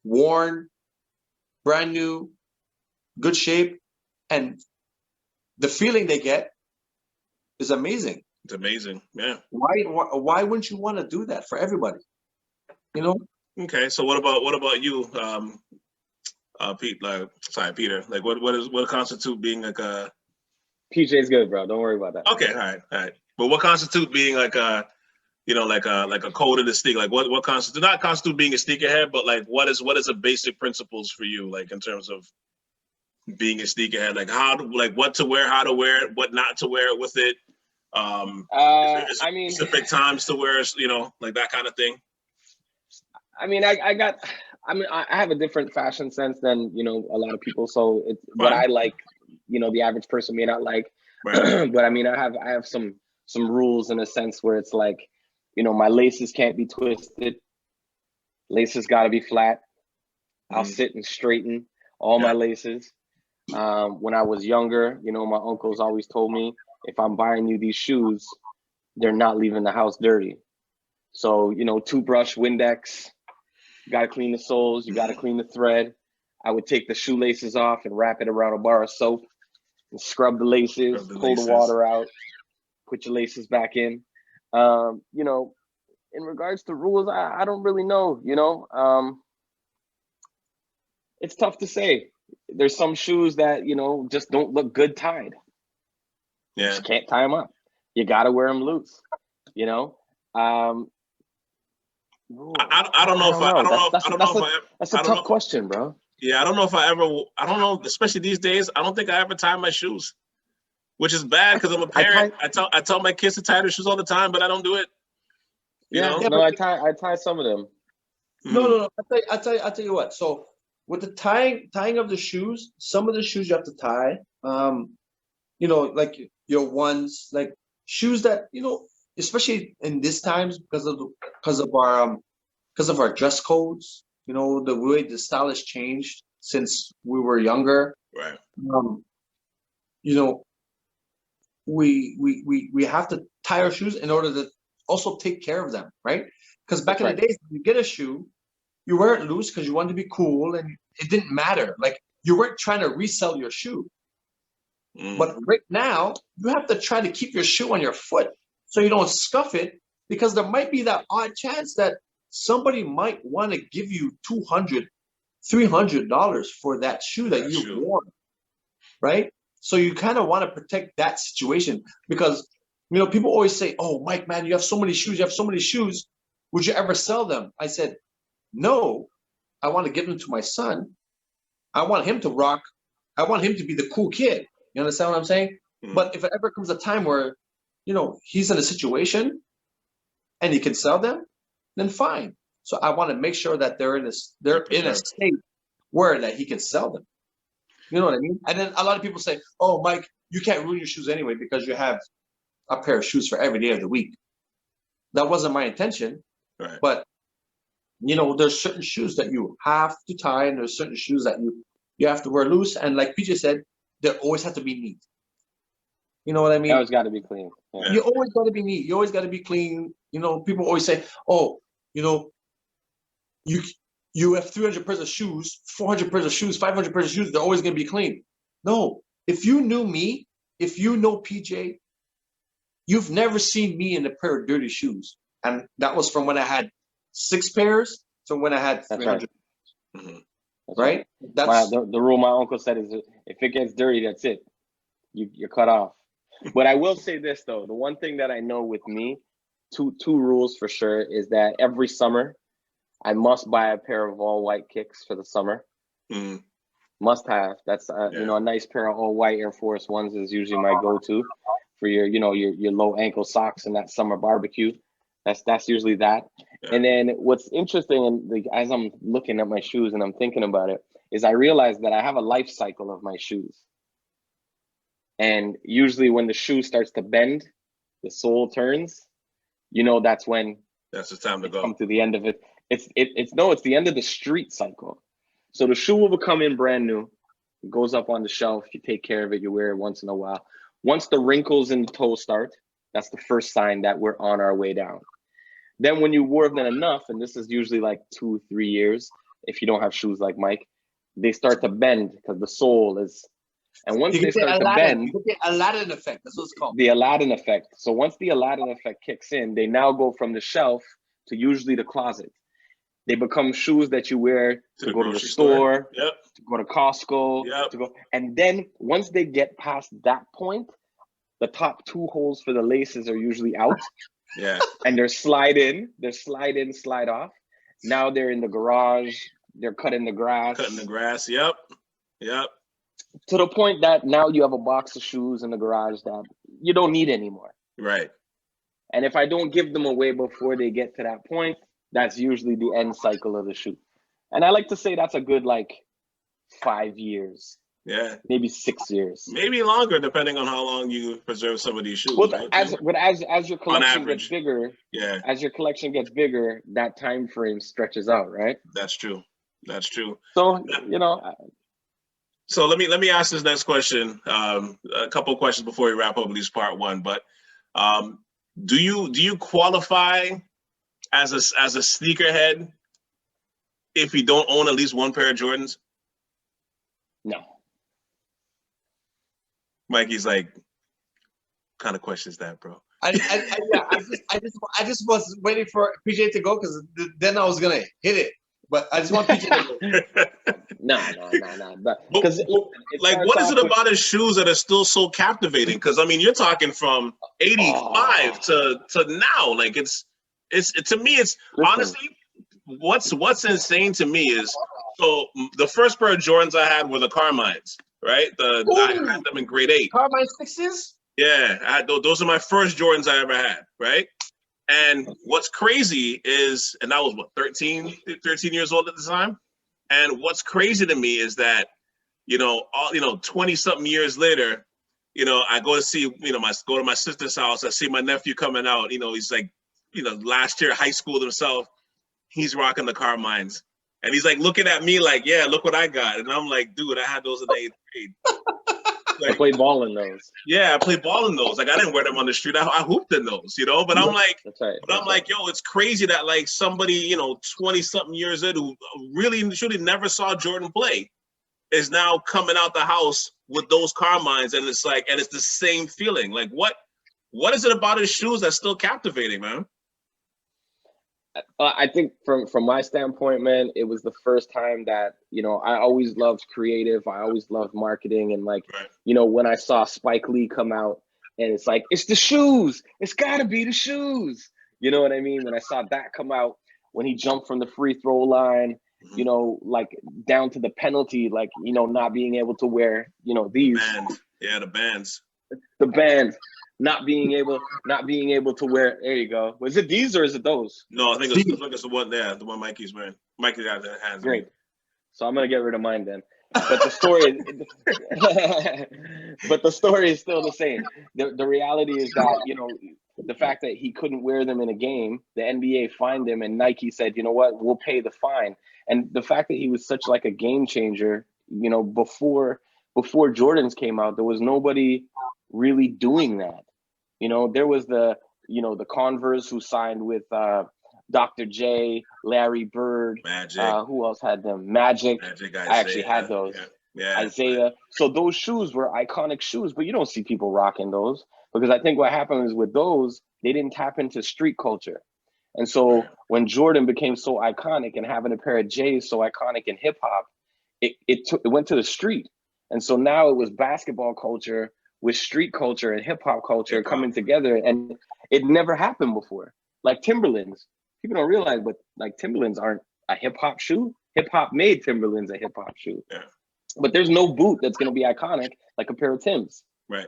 worn, brand new, good shape, and the feeling they get is amazing. It's amazing. Yeah. Why wouldn't you want to do that for everybody? You know? Okay. So what about you, Pete? Peter. Like, what constitute being like a PJ's good, bro. Don't worry about that. Okay. All right. But what constitute being like a, you know, like a code of the sneaker? Like, what constitute, not constitute being a sneakerhead, but like what is the basic principles for you, like in terms of being a sneakerhead? Like what to wear, how to wear it, what not to wear it with it. Is there specific times to wear, you know, like that kind of thing. I mean, I have a different fashion sense than, you know, a lot of people. So it's what I like, you know, the average person may not like. Right. But I mean, I have some rules in a sense where it's like, you know, my laces can't be twisted. Laces got to be flat. I'll sit and straighten all my laces. When I was younger, you know, my uncles always told me, if I'm buying you these shoes, they're not leaving the house dirty. So, you know, toothbrush, Windex, you got to clean the soles, you got to clean the thread. I would take the shoelaces off and wrap it around a bar of soap and scrub the laces, pull the water out, put your laces back in. You know, in regards to rules, I don't really know, you know. It's tough to say. There's some shoes that, you know, just don't look good tied. Yeah. You just can't tie them up. You got to wear them loose, you know. I don't know. That's a tough question, bro. Yeah, I don't know, especially these days, I don't think I ever tie my shoes, which is bad because I'm a parent. I tell my kids to tie their shoes all the time, but I don't do it. You know? No, I tie some of them. No. I tell you what. So with the tying of the shoes, some of the shoes you have to tie. You know, like your ones, like shoes that, you know, especially in these times because of our dress codes. You know, the way the style has changed since we were younger. Right. You know, we have to tie our shoes in order to also take care of them, right? Because back in the days, when you get a shoe, you wear it loose because you wanted to be cool, and it didn't matter. Like you weren't trying to resell your shoe. But right now, you have to try to keep your shoe on your foot so you don't scuff it, because there might be that odd chance that somebody might want to give you $200, $300 for that shoe that you wore, right? So you kind of want to protect that situation, because, you know, people always say, "Oh, Mike, man, you have so many shoes. You have so many shoes. Would you ever sell them?" I said, "No, I want to give them to my son. I want him to rock. I want him to be the cool kid." You understand what I'm saying? But if it ever comes a time where, you know, he's in a situation and he can sell them, then fine. So I want to make sure that they're in a state where that he can sell them. You know what I mean? And then a lot of people say, "Oh, Mike, you can't ruin your shoes anyway because you have a pair of shoes for every day of the week." That wasn't my intention. Right. But, you know, there's certain shoes that you have to tie, and there's certain shoes that you have to wear loose. And like PJ said, they always have to be neat. You know what I mean? Always got to be clean. Yeah. You always got to be neat. You always got to be clean. You know, people always say, "Oh, you know, you have 300 pairs of shoes, 400 pairs of shoes, 500 pairs of shoes. They're always going to be clean." No. If you knew me, if you know PJ, you've never seen me in a pair of dirty shoes. And that was from when I had 6 pairs to when I had 300. Right? That's the rule my uncle said is, if it gets dirty, that's it. You're cut off. But I will say this though, the one thing that I know with me, two rules for sure, is that every summer I must buy a pair of all white kicks for the summer. Must have. That's you know, a nice pair of all white Air Force Ones is usually my go-to for your, you know, your low ankle socks in that summer barbecue. That's usually that. Yeah. And then what's interesting, and like, as I'm looking at my shoes and I'm thinking about it, is I realize that I have a life cycle of my shoes. And usually when the shoe starts to bend, the sole turns, you know, that's when that's the time to go. Come to the end of it. It's the end of the street cycle. So the shoe will come in brand new. It goes up on the shelf. You take care of it. You wear it once in a while. Once the wrinkles in the toe start, that's the first sign that we're on our way down. Then when you wore them enough, and this is usually like 2-3 years, if you don't have shoes like Mike, they start to bend because the sole is, and once they start to bend, you get the Aladdin effect. That's what it's called. The Aladdin effect. So once the Aladdin effect kicks in, they now go from the shelf to usually the closet. They become shoes that you wear to go to the store, to go to Costco, to go. And then once they get past that point, the top 2 holes for the laces are usually out. Yeah. And they're slide in, slide off. Now they're in the garage, they're cutting the grass. Yep. To the point that now you have a box of shoes in the garage that you don't need anymore. Right. And if I don't give them away before they get to that point, that's usually the end cycle of the shoe. And I like to say that's a good like 5 years. Yeah. Maybe 6 years. Maybe longer, depending on how long you preserve some of these shoes. Well, as your collection gets bigger, yeah. As your collection gets bigger, that time frame stretches out, right? That's true. So, you know, So let me ask this next question. A couple of questions before we wrap up at least part one. But do you qualify as a sneakerhead if you don't own at least one pair of Jordans? No. Mikey's like, kind of questions that, bro. I just was waiting for PJ to go because then I was gonna hit it, but I just want PJ to go. No. Because like, what is it about his shoes that are still so captivating? Because I mean, you're talking from '85 to now. Like, it's to me, it's honestly what's insane to me is so the first pair of Jordans I had were the Carmines, right? I had them in grade 8. Carmine 6s? Yeah, I had those are my first Jordans I ever had, right? And what's crazy is, and I was what 13 years old at the time. And what's crazy to me is that, 20 something years later, I go to see, go to my sister's house. I see my nephew coming out. He's like, last year high school himself. He's rocking the Carmines, and he's like looking at me like, yeah, look what I got. And I'm like, dude, I had those in the 8th grade. Like, I played ball in those. Yeah, I played ball in those. Like, I didn't wear them on the street. I hooped in those, But I'm like, that's right. But I'm like, yo, it's crazy that like somebody, 20 something years in who really truly never saw Jordan play is now coming out the house with those Carmines, and it's like, and it's the same feeling. Like, what is it about his shoes that's still captivating, man? I think from my standpoint, man, it was the first time that, I always loved creative. I always loved marketing. And like, when I saw Spike Lee come out and it's like, it's the shoes. It's got to be the shoes. You know what I mean? When I saw that come out, when he jumped from the free throw line, like down to the penalty, like, not being able to wear, these. Bands. Yeah, the bands. The bands. Not being able to wear. There you go. Was it these or is it those? No, I think it's the one there, the one Mikey's wearing. Mikey got the hands. Great. So I'm gonna get rid of mine then. But the story is still the same. The reality is that, the fact that he couldn't wear them in a game, the NBA fined him, and Nike said, you know what, we'll pay the fine. And the fact that he was such like a game changer, before Jordans came out, there was nobody really doing that. There was the Converse who signed with Dr. J, Larry Bird, Magic. Who else had them? Magic. Isaiah. I actually had those. Yeah. Isaiah. So those shoes were iconic shoes, but you don't see people rocking those because I think what happened is with those, they didn't tap into street culture. And so when Jordan became so iconic and having a pair of J's so iconic in hip hop, it went to the street. And so now it was basketball culture with street culture and hip hop culture coming together, and it never happened before. Like Timberlands, people don't realize, but like Timberlands aren't a hip hop shoe. Hip hop made Timberlands a hip hop shoe. Yeah. But there's no boot that's going to be iconic like a pair of Timbs. Right.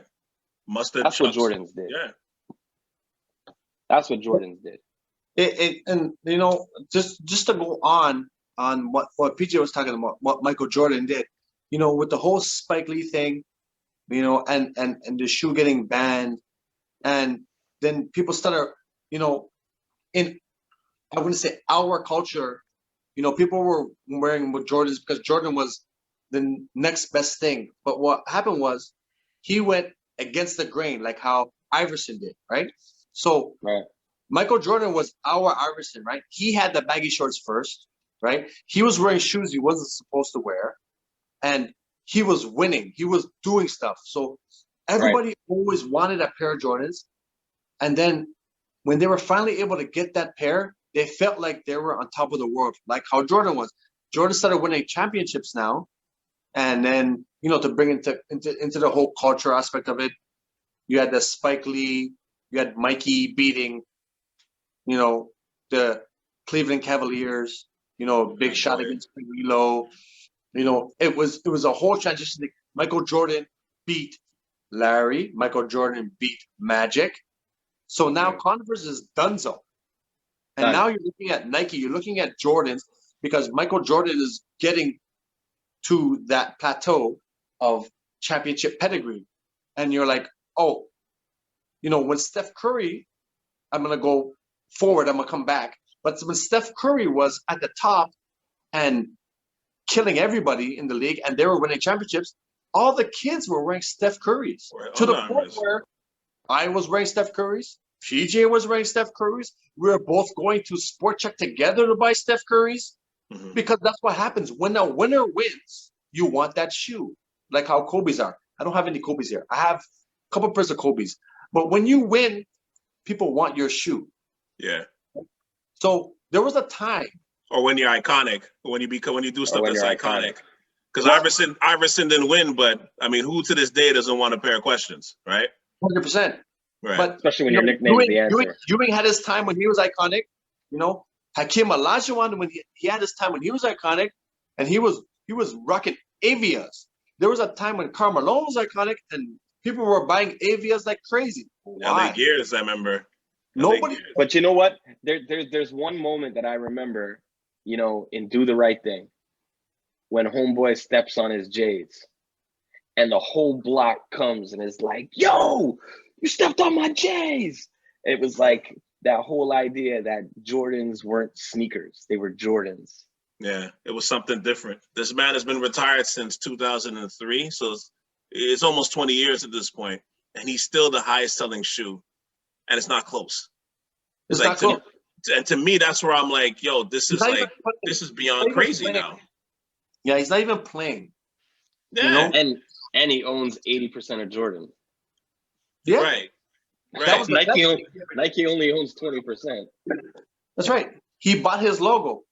Mustard. That's what Jordans did. Yeah. That's what Jordans did. And just to go on what PJ was talking about, what Michael Jordan did, with the whole Spike Lee thing, and the shoe getting banned, and then people started, in I wouldn't say our culture, people were wearing with Jordans because Jordan was the next best thing. But what happened was he went against the grain, like how Iverson did, right? So Michael Jordan was our Iverson, right? He had the baggy shorts first, right? He was wearing shoes he wasn't supposed to wear, and he was winning. He was doing stuff. So everybody always wanted a pair of Jordans. And then when they were finally able to get that pair, they felt like they were on top of the world, like how Jordan was. Jordan started winning championships now. And then, to bring into the whole culture aspect of it, you had the Spike Lee, you had Mikey beating, the Cleveland Cavaliers, big shot against Low. It was a whole transition. Michael Jordan beat Larry. Michael Jordan beat Magic. So now Converse is donezo. And now you're looking at Nike. You're looking at Jordans because Michael Jordan is getting to that plateau of championship pedigree. And you're like, oh, when Steph Curry, I'm going to go forward. I'm going to come back. But when Steph Curry was at the top and killing everybody in the league, and they were winning championships. All the kids were wearing Steph Curry's to the point where I was wearing Steph Curry's. PJ was wearing Steph Curry's. We were both going to Sport Check together to buy Steph Curry's because that's what happens. When a winner wins, you want that shoe, like how Kobe's are. I don't have any Kobe's here. I have a couple pairs of Kobe's. But when you win, people want your shoe. Yeah. So there was a time. Or when you're iconic, when you do stuff that's iconic. Because Iverson didn't win, but I mean, who to this day doesn't want a pair of questions, right? 100%. Right. But especially when your nickname is the answer. Ewing had his time when he was iconic. You know, Hakeem Olajuwon when he had his time when he was iconic, and he was rocking Avias. There was a time when Carmelo was iconic, and people were buying Avias like crazy. Why? LA Gears, I remember. Nobody. But you know what? There's one moment that I remember, you know, in Do the Right Thing, when homeboy steps on his J's, and the whole block comes and is like, "Yo, you stepped on my J's." It was like that whole idea that Jordans weren't sneakers; they were Jordans. Yeah, it was something different. This man has been retired since 2003, so it's almost 20 years at this point, and he's still the highest selling shoe, and it's not close. It's not close. And to me, that's where I'm like, yo, this is beyond crazy now. Yeah, he's not even playing. Yeah. You know? And he owns 80% of Jordan. Yeah. Right. Nike only owns 20%. That's right. He bought his logo.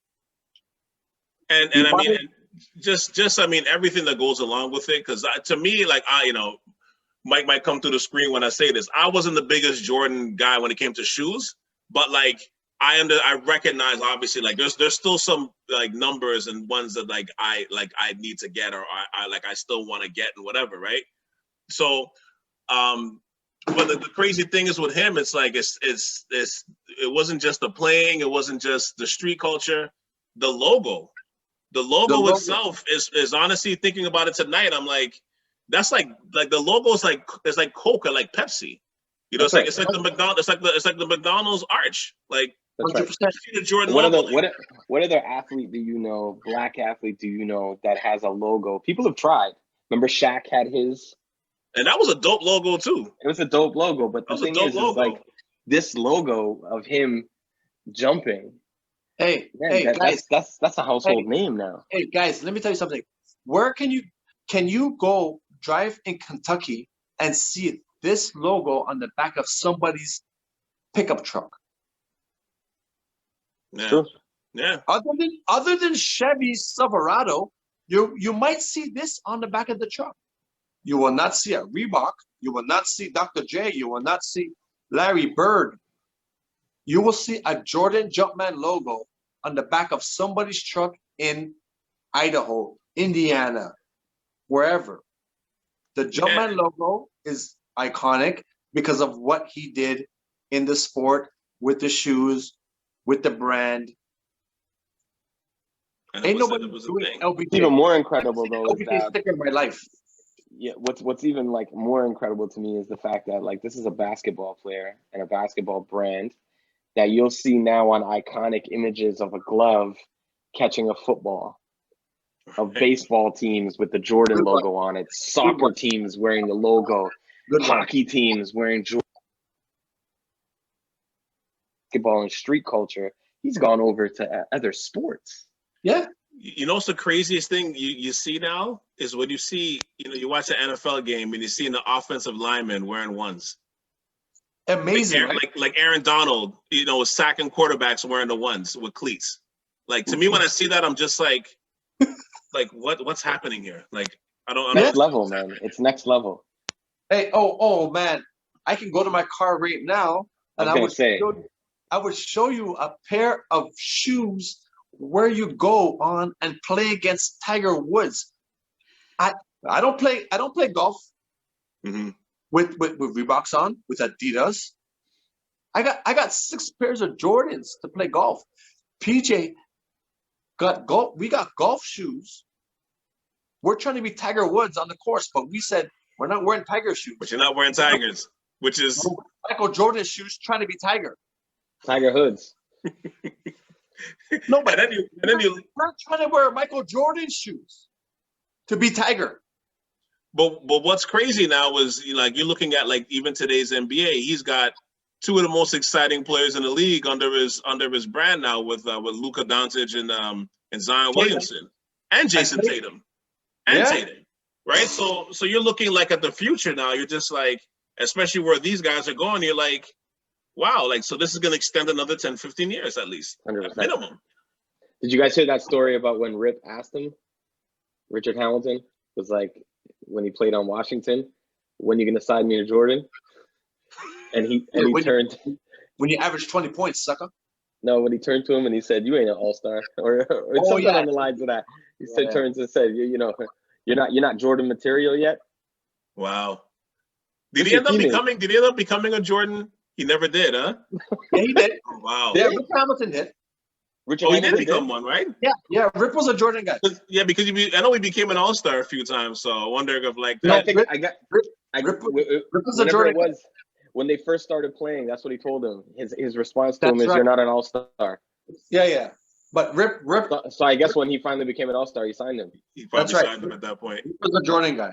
And I mean, just I mean, everything that goes along with it. Because to me, like, Mike might come through the screen when I say this. I wasn't the biggest Jordan guy when it came to shoes, but like I recognize obviously like there's still some like numbers and ones that like I need to get or I still want to get and whatever, right? So, but the crazy thing is with him, it's like it wasn't just the playing, it wasn't just the street culture, the logo. The logo itself is honestly thinking about it tonight. I'm like, that's like the logo is like it's like Coca, like Pepsi. You know, it's like the McDonald's, it's like the McDonald's arch. Like 100%. The Jordan logo. What other athlete do you know, black athlete do you know that has a logo? People have tried. Remember Shaq had his? And that was a dope logo too. It was a dope logo, but the thing is like this logo of him jumping. Hey, guys, that's a household name now. Hey guys, let me tell you something. Where can you go drive in Kentucky and see this logo on the back of somebody's pickup truck? Yeah. True. Yeah. Other than Chevy's Silverado, you might see this on the back of the truck. You will not see a Reebok. You will not see Dr. J. You will not see Larry Bird. You will see a Jordan Jumpman logo on the back of somebody's truck in Idaho, Indiana, wherever. The Jumpman logo is iconic because of what he did in the sport with the shoes, with the brand. Ain't nobody doing LBJ. Even more incredible though is that sticker in my life. Yeah, what's even like more incredible to me is the fact that like this is a basketball player and a basketball brand that you'll see now on iconic images of a glove catching a football, of baseball teams with the Jordan logo on it, soccer teams wearing the logo, hockey teams wearing Jordan. Basketball and street culture, he's gone over to other sports. Yeah. You know what's the craziest thing you see now is when you see, you watch an NFL game and you see the offensive linemen wearing ones. Amazing. Like Aaron Donald, sacking quarterbacks wearing the ones with cleats. Like to me, when I see that, I'm just like what's happening here? Like I don't. Next level, man. It's next level. Hey, oh man, I can go to my car right now and I would show you a pair of shoes where you go on and play against Tiger Woods. I don't play golf with Reeboks on, with Adidas. I got 6 pairs of Jordans to play golf. PJ we got golf shoes. We're trying to be Tiger Woods on the course, but we said we're not wearing Tiger shoes. But you're not wearing Tigers, which is Michael Jordan shoes trying to be Tiger. Tiger hoods. No, but and then you we're trying to wear Michael Jordan shoes to be Tiger. But what's crazy now is like you're looking at like even today's NBA. He's got two of the most exciting players in the league under his brand now with Luka Doncic and Zion Williamson and Jason Tatum and Tatum, right? So you're looking like at the future now. You're just like, especially where these guys are going. You're like, wow, like so this is going to extend another 10, 15 years at least, 100%. at minimum. Did you guys hear that story about when Rip asked him? Richard Hamilton was like, when he played on Washington, when you gonna sign me to Jordan? And he turned. When you average 20 points, sucker. No, when he turned to him and he said, "You ain't an all-star," or something on the lines of that. He turns and said, "You know, you're not Jordan material yet." Wow. Did he end up becoming a Jordan? He never did, huh? Yeah, he did. Oh, wow. Yeah, Rip Hamilton did. He did become one, right? Yeah. Rip was a Jordan guy. Yeah, because I know he became an all-star a few times. So I wonder if like I think Rip was a Jordan guy. When they first started playing, that's what he told him. His response to him is, "You're not an all-star." Yeah. But Rip. So I guess when he finally became an all-star, he signed him. He probably signed him at that point. He was a Jordan guy.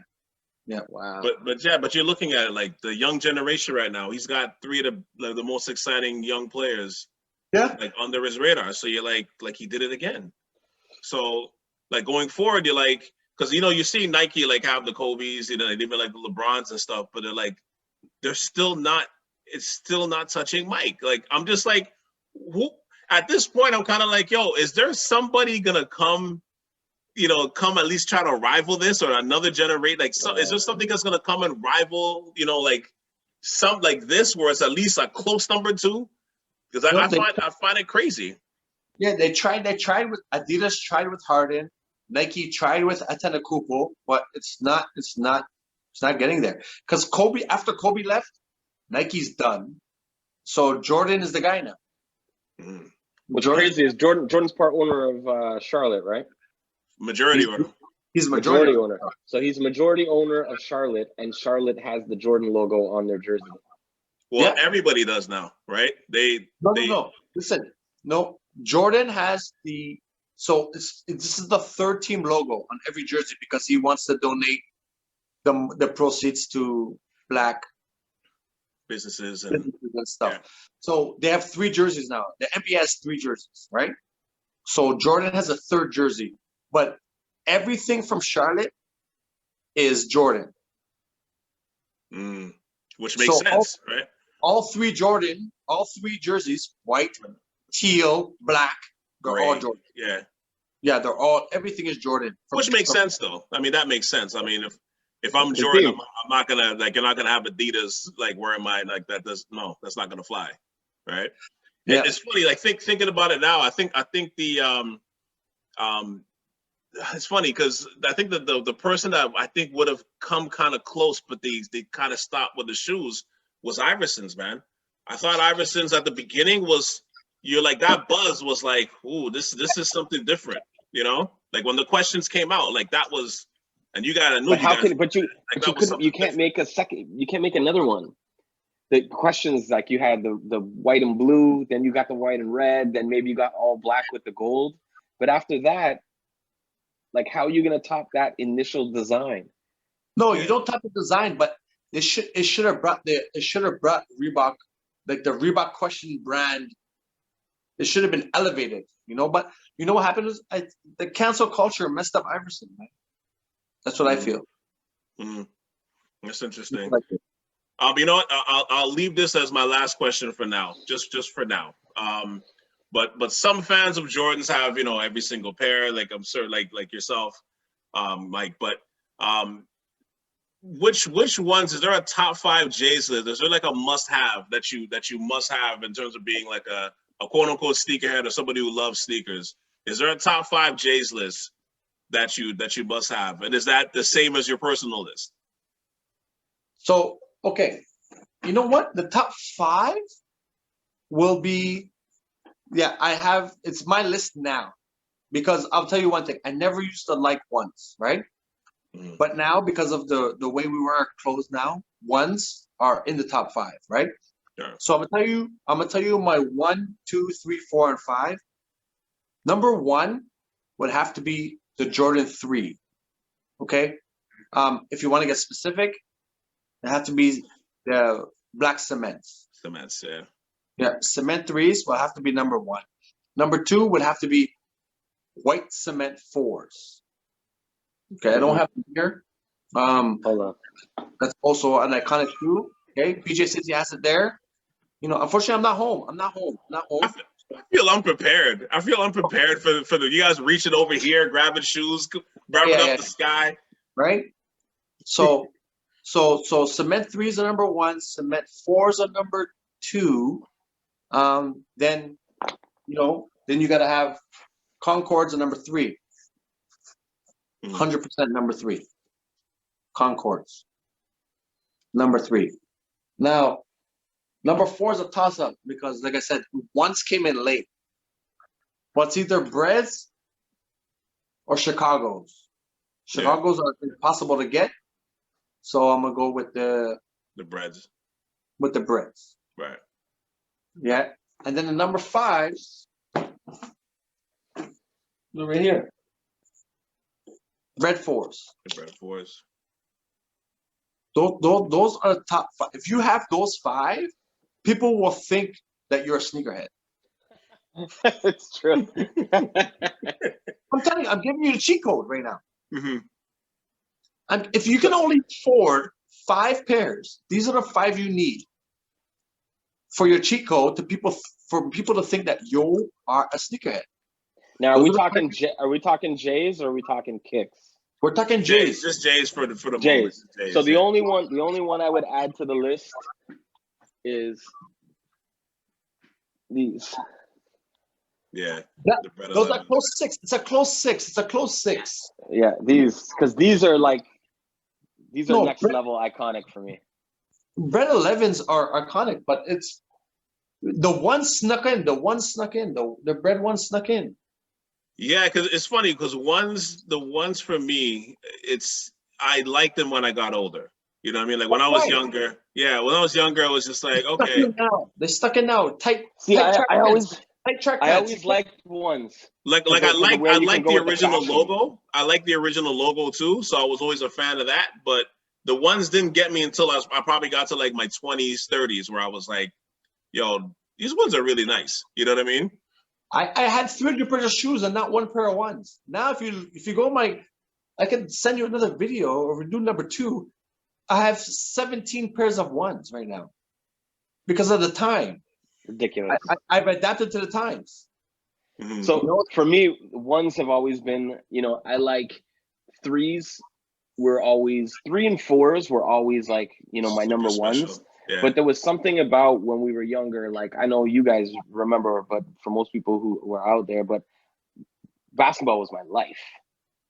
Yeah. Wow. But you're looking at it like the young generation right now. He's got three of the most exciting young players. Yeah. Like under his radar. So you're like he did it again. So like going forward, you're like, because you see Nike like have the Kobe's, even like the LeBrons and stuff, but it's still not touching Mike. Like I'm just like, who at this point I'm kind of like, yo, is there somebody gonna come at least try to rival this or another generation? Like, is there something that's gonna come and rival, like some like this where it's at least a close number two? Because I find it crazy. Yeah, they tried with Adidas, tried with Harden, Nike tried with Antetokounmpo, but it's not getting there. Because after Kobe left, Nike's done. So Jordan is the guy now. Mm. What's crazy is Jordan's part owner of Charlotte, right? Majority owner. He's majority owner. So he's majority owner of Charlotte, and Charlotte has the Jordan logo on their jersey. Well, everybody does now, right? No. Listen, no. Jordan has this is the third team logo on every jersey because he wants to donate the proceeds to Black businesses and stuff. Yeah. So they have 3 jerseys now. The NBA has 3 jerseys, right? So Jordan has a third jersey, but everything from Charlotte is Jordan. Which makes sense, right? All 3 jerseys, white, teal, black, they're all Jordan. Yeah, everything is Jordan. Which makes sense though. I mean, that makes sense. I mean, if I'm Jordan, I'm not gonna you're not gonna have Adidas like wearing mine like that. That's not gonna fly, right? Yeah. It's funny, like thinking about it now. I think the it's funny because I think that the person that I think would have come kind of close, but they kind of stopped with the shoes was Iverson's, man. I thought Iverson's at the beginning you're like that buzz was like, ooh, this is something different, like when the questions came out, like that was, and you got a new. You can't make a second. You can't make another one. The questions like you had the white and blue, then you got the white and red, then maybe you got all black with the gold. But after that, like how are you gonna top that initial design? No, you don't top the design, but it should have brought Reebok, like the Reebok question brand. It should have been elevated, But you know what happened is the cancel culture messed up Iverson, man. That's what I feel. That's interesting. You know what? I'll leave this as my last question for now, just for now. But some fans of Jordans have every single pair, like I'm sure like yourself, Mike. But which ones, is there a top 5 J's list? Is there like a must have that you must have in terms of being like a quote unquote sneakerhead or somebody who loves sneakers? Is there a top 5 J's list that you must have, and is that the same as your personal list? So okay, you know what? The top 5 will be. Yeah, it's my list now, because I'll tell you one thing. I never used to like ones, right? But now, because of the way we wear our clothes now, ones are in the top 5, right? Sure. So I'm gonna tell you my 1, 2, 3, 4, and 5. Number one would have to be the Jordan 3. Okay. If you want to get specific, it have to be the black cements. Cements, yeah. Yeah, cement 3s will have to be number one. Number two would have to be white cement 4s. Okay, I don't have them here. Hold on. That's also an iconic shoe. Okay, PJ says he has it there. You know, unfortunately, I'm not home. I'm not home. I feel unprepared. I feel unprepared for the you guys reaching over here, grabbing shoes, grabbing up the sky. Right. So cement 3s are number one. Cement 4s are number two. Then you got to have Concords are number three. 100% number three. Concords. Number three. Now, number four is a toss-up because, like I said, ones came in late. But it's either Breads or Chicago's. Chicago's are impossible to get, so I'm gonna go with the Breads. With the Breads. Right. Yeah, and then the number fives. Over here. Red 4s. The Bread 4s. Those are the top five. If you have those five, people will think that you're a sneakerhead. It's true. I'm telling you, I'm giving you the cheat code right now. Mm-hmm. If you can only afford 5 pairs, these are the 5 you need for your cheat code for people to think that you are a sneakerhead. Now, are we talking J's or are we talking kicks? We're talking J's. Just J's for the moment. J's. So the only one I would add to the list is these. Yeah. Those are close 6. It's a close 6. It's a close 6. Yeah, these these are next level iconic for me. Bread 11s are iconic, but it's the one snuck in. The bread one snuck in. Yeah, because it's funny because the ones for me, I liked them when I got older. You know what I mean? Like when I was younger. Yeah, when I was younger, I was just like, okay. They're stuck in now. I always liked ones. Like I like the original logo. I like the original logo too, so I was always a fan of that. But the ones didn't get me until I probably got to like my 20s, 30s, where I was like, yo, these ones are really nice. You know what I mean? I had 300 pairs of shoes and not one pair of ones. Now, if you go I can send you another video or do number 2. I have 17 pairs of ones right now because of the time. Ridiculous. I've adapted to the times. Mm-hmm. So for me, ones have always been, I like 3s. 3 and 4s were always like, my number ones. Yeah. But there was something about when we were younger, like I know you guys remember, but for most people who were out there, but basketball was my life.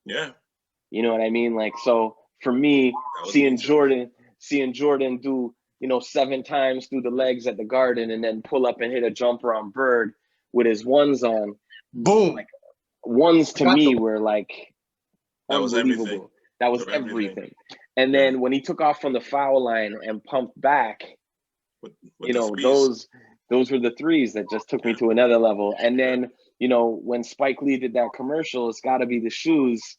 Yeah. You know what I mean? Like, so for me, seeing Jordan do, 7 times through the legs at the Garden and then pull up and hit a jumper on Bird with his ones on. Boom. Like, ones to me were like unbelievable. That was everything. And then when he took off from the foul line and pumped back, with those were the 3s that just took me to another level. And then, when Spike Lee did that commercial, it's got to be the shoes.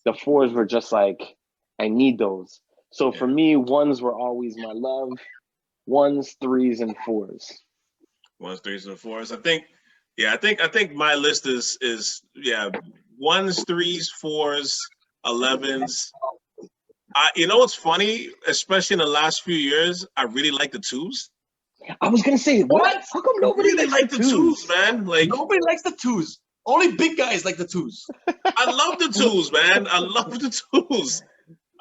The 4s were just like, I need those. So for me, ones were always my love. 1s, 3s, and 4s. 1s, 3s, and 4s. I think my list is 1s, 3s, 4s, 11s. You know what's funny? Especially in the last few years, I really like the 2s. I was gonna say, what? How come nobody really like the 2s, man? Like nobody likes the 2s. Only big guys like the 2s. I love the 2s, man. I love the 2s.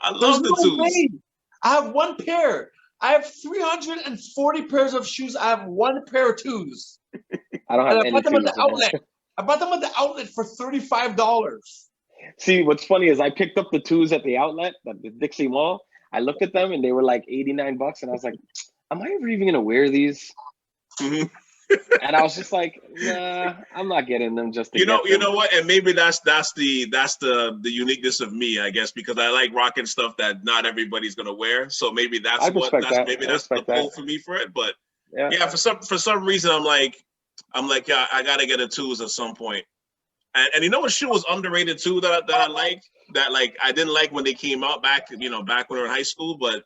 I love the 2s. I have one pair. I have 340 pairs of shoes. I have one pair of 2s. I don't have any. I bought them at the outlet. I bought them at the outlet for $35. See, what's funny is I picked up the 2s at the outlet, at the Dixie Mall. I looked at them and they were like $89, and I was like, "Am I ever even gonna wear these?" Mm-hmm. And I was just like, "Nah, I'm not getting them." Just to you know what? And maybe that's the uniqueness of me, I guess, because I like rocking stuff that not everybody's gonna wear. So maybe that's the pull for me for it. But yeah, for some reason I'm like, yeah, I gotta get a 2s at some point. And you know what shoe was underrated too that I like, that like I didn't like when they came out back when we were in high school, but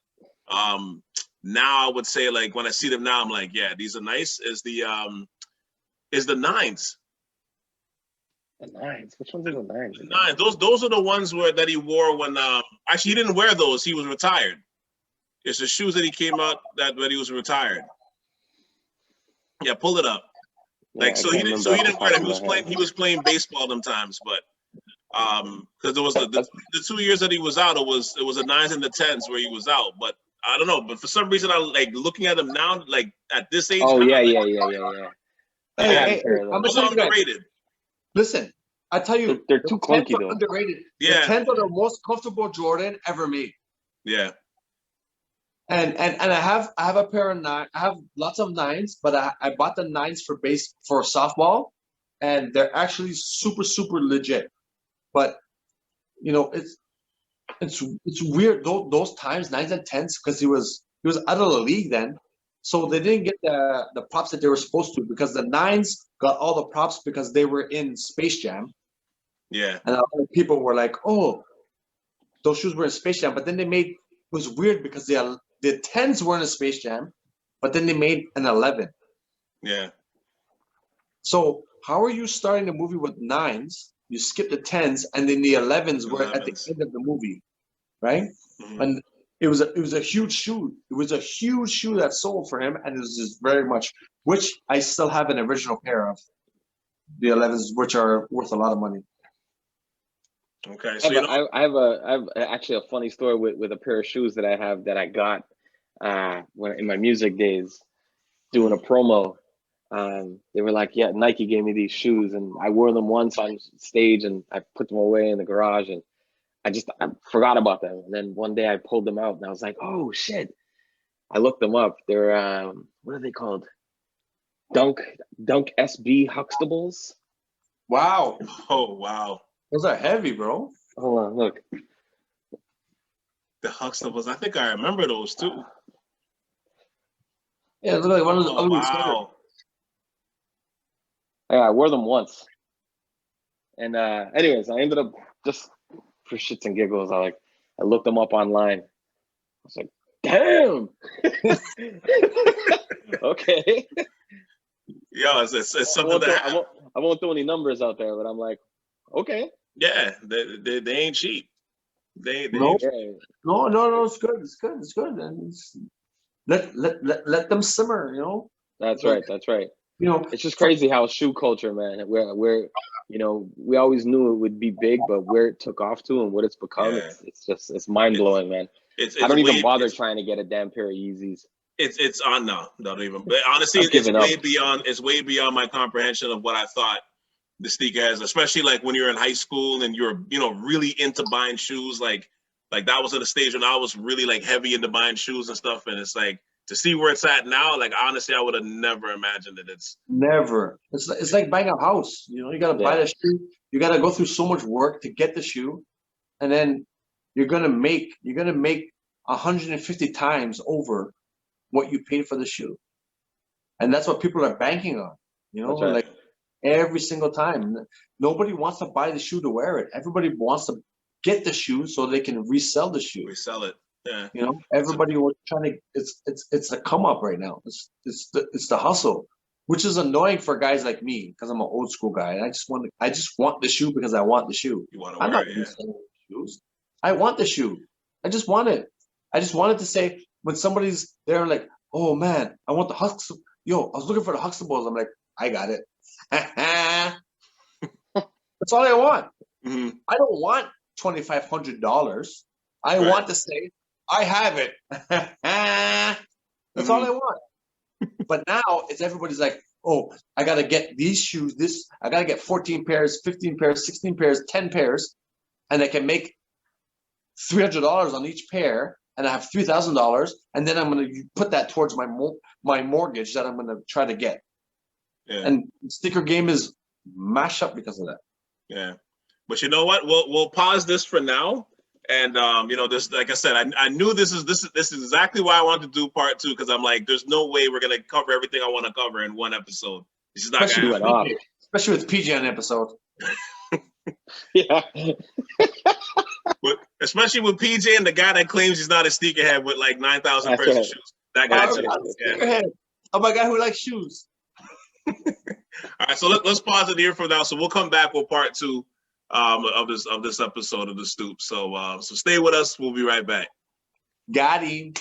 now I would say like when I see them now I'm like, yeah, these are nice. Is the nines. The nines. Which ones are the nines? The nines. Those are the ones that he wore when actually he didn't wear those. He was retired. It's the shoes that he came out when he was retired. Yeah, pull it up. Like Yeah, so he didn't wear them. He was playing baseball sometimes, but because there was the 2 years that he was out, it was the nines and the tens where he was out. But I don't know. But for some reason, I like looking at him now, like at this age. Oh now, yeah. Hey, I'm those are underrated. Listen, I tell you, they're too clunky though. Underrated. Yeah, the 10s are the most comfortable Jordan ever made. Yeah. And I have a pair of nine. I have lots of nines, but I bought the nines for softball, and they're actually super legit. But it's weird those times, nines and tens, because he was out of the league then, so they didn't get the props that they were supposed to, because the nines got all the props because they were in Space Jam. Yeah. And a lot of people were like, "Oh, those shoes were in Space Jam," but then it was weird because the 10s were in a Space Jam, but then they made an 11. Yeah. So how are you starting the movie with nines? You skip the 10s, and then the 11s were at the end of the movie, right? Mm-hmm. And it was a huge shoe. It was a huge shoe that sold for him, and it was just very much, which I still have an original pair of, the 11s, which are worth a lot of money. Okay, so I have actually a funny story with a pair of shoes that I have that I got when in my music days, doing a promo. They were like, yeah, Nike gave me these shoes, and I wore them once on stage, and I put them away in the garage, and I forgot about them. And then one day I pulled them out, and I was like, oh shit! I looked them up. They're what are they called? Dunk SB Huxtables. Wow! Oh wow! Those are heavy, bro. Hold on, look. The Huxtables. I think I remember those too. Yeah, look like one of those. Oh, wow. Yeah, I wore them once. And anyways, I ended up, just for shits and giggles, I looked them up online. I was like, damn. Okay. Yeah, it's something I won't throw any numbers out there, but I'm like, okay. Yeah, they ain't cheap. They ain't No, cheap. No, it's good. And let them simmer, That's right. It's just crazy how shoe culture, man, we're we always knew it would be big, but where it took off to and what it's become, it's mind blowing, man. I don't even bother trying to get a damn pair of Yeezys. It's on no, not even. But honestly, it's way beyond my comprehension of what I thought the sneakerheads, especially like when you're in high school and you're really into buying shoes, like that was at a stage when I was really like heavy into buying shoes and stuff, and it's like to see where it's at now, like honestly, I would have never imagined it. It's never. It's like buying a house. You gotta buy the shoe. You gotta go through so much work to get the shoe, and then you're gonna make 150 times over what you paid for the shoe, and that's what people are banking on. Right. Like every single time, nobody wants to buy the shoe to wear it. Everybody wants to get the shoe so they can resell the shoe. Resell it. Yeah. Everybody was trying to. It's the come up right now. It's the hustle, which is annoying for guys like me because I'm an old school guy. And I just want the shoe because I want the shoe. You want to I'm wear not it, selling shoes. I want the shoe. I just want it. I just wanted to say when somebody's there like, oh man, I want the Huxtable. Yo, I was looking for the Huxtables. I'm like, I got it. That's all I want. Mm-hmm. I don't want $2,500. I want to say I have it. That's all I want. But now it's everybody's like, oh, I gotta get these shoes. I gotta get 14 pairs, 15 pairs, 16 pairs, 10 pairs, and I can make $300 on each pair, and I have $3,000, and then I'm gonna put that towards my mortgage that I'm gonna try to get. Yeah. And the sticker game is mashed up because of that. Yeah, but you know what? We'll pause this for now. And this, like I said, I knew this is exactly why I wanted to do part 2, because I'm like, there's no way we're gonna cover everything I want to cover in one episode. This is not gonna happen. Especially with PJ on episode. Yeah. But especially with PJ and the guy that claims he's not a sneakerhead with like 9,000 That's pairs of right. shoes. That guy That's too. right. Yeah. Sneakerhead. I'm a guy who likes shoes. All right, so let's pause it here for now. So we'll come back with part 2 of this episode of the Stoop. So so stay with us. We'll be right back. Got him.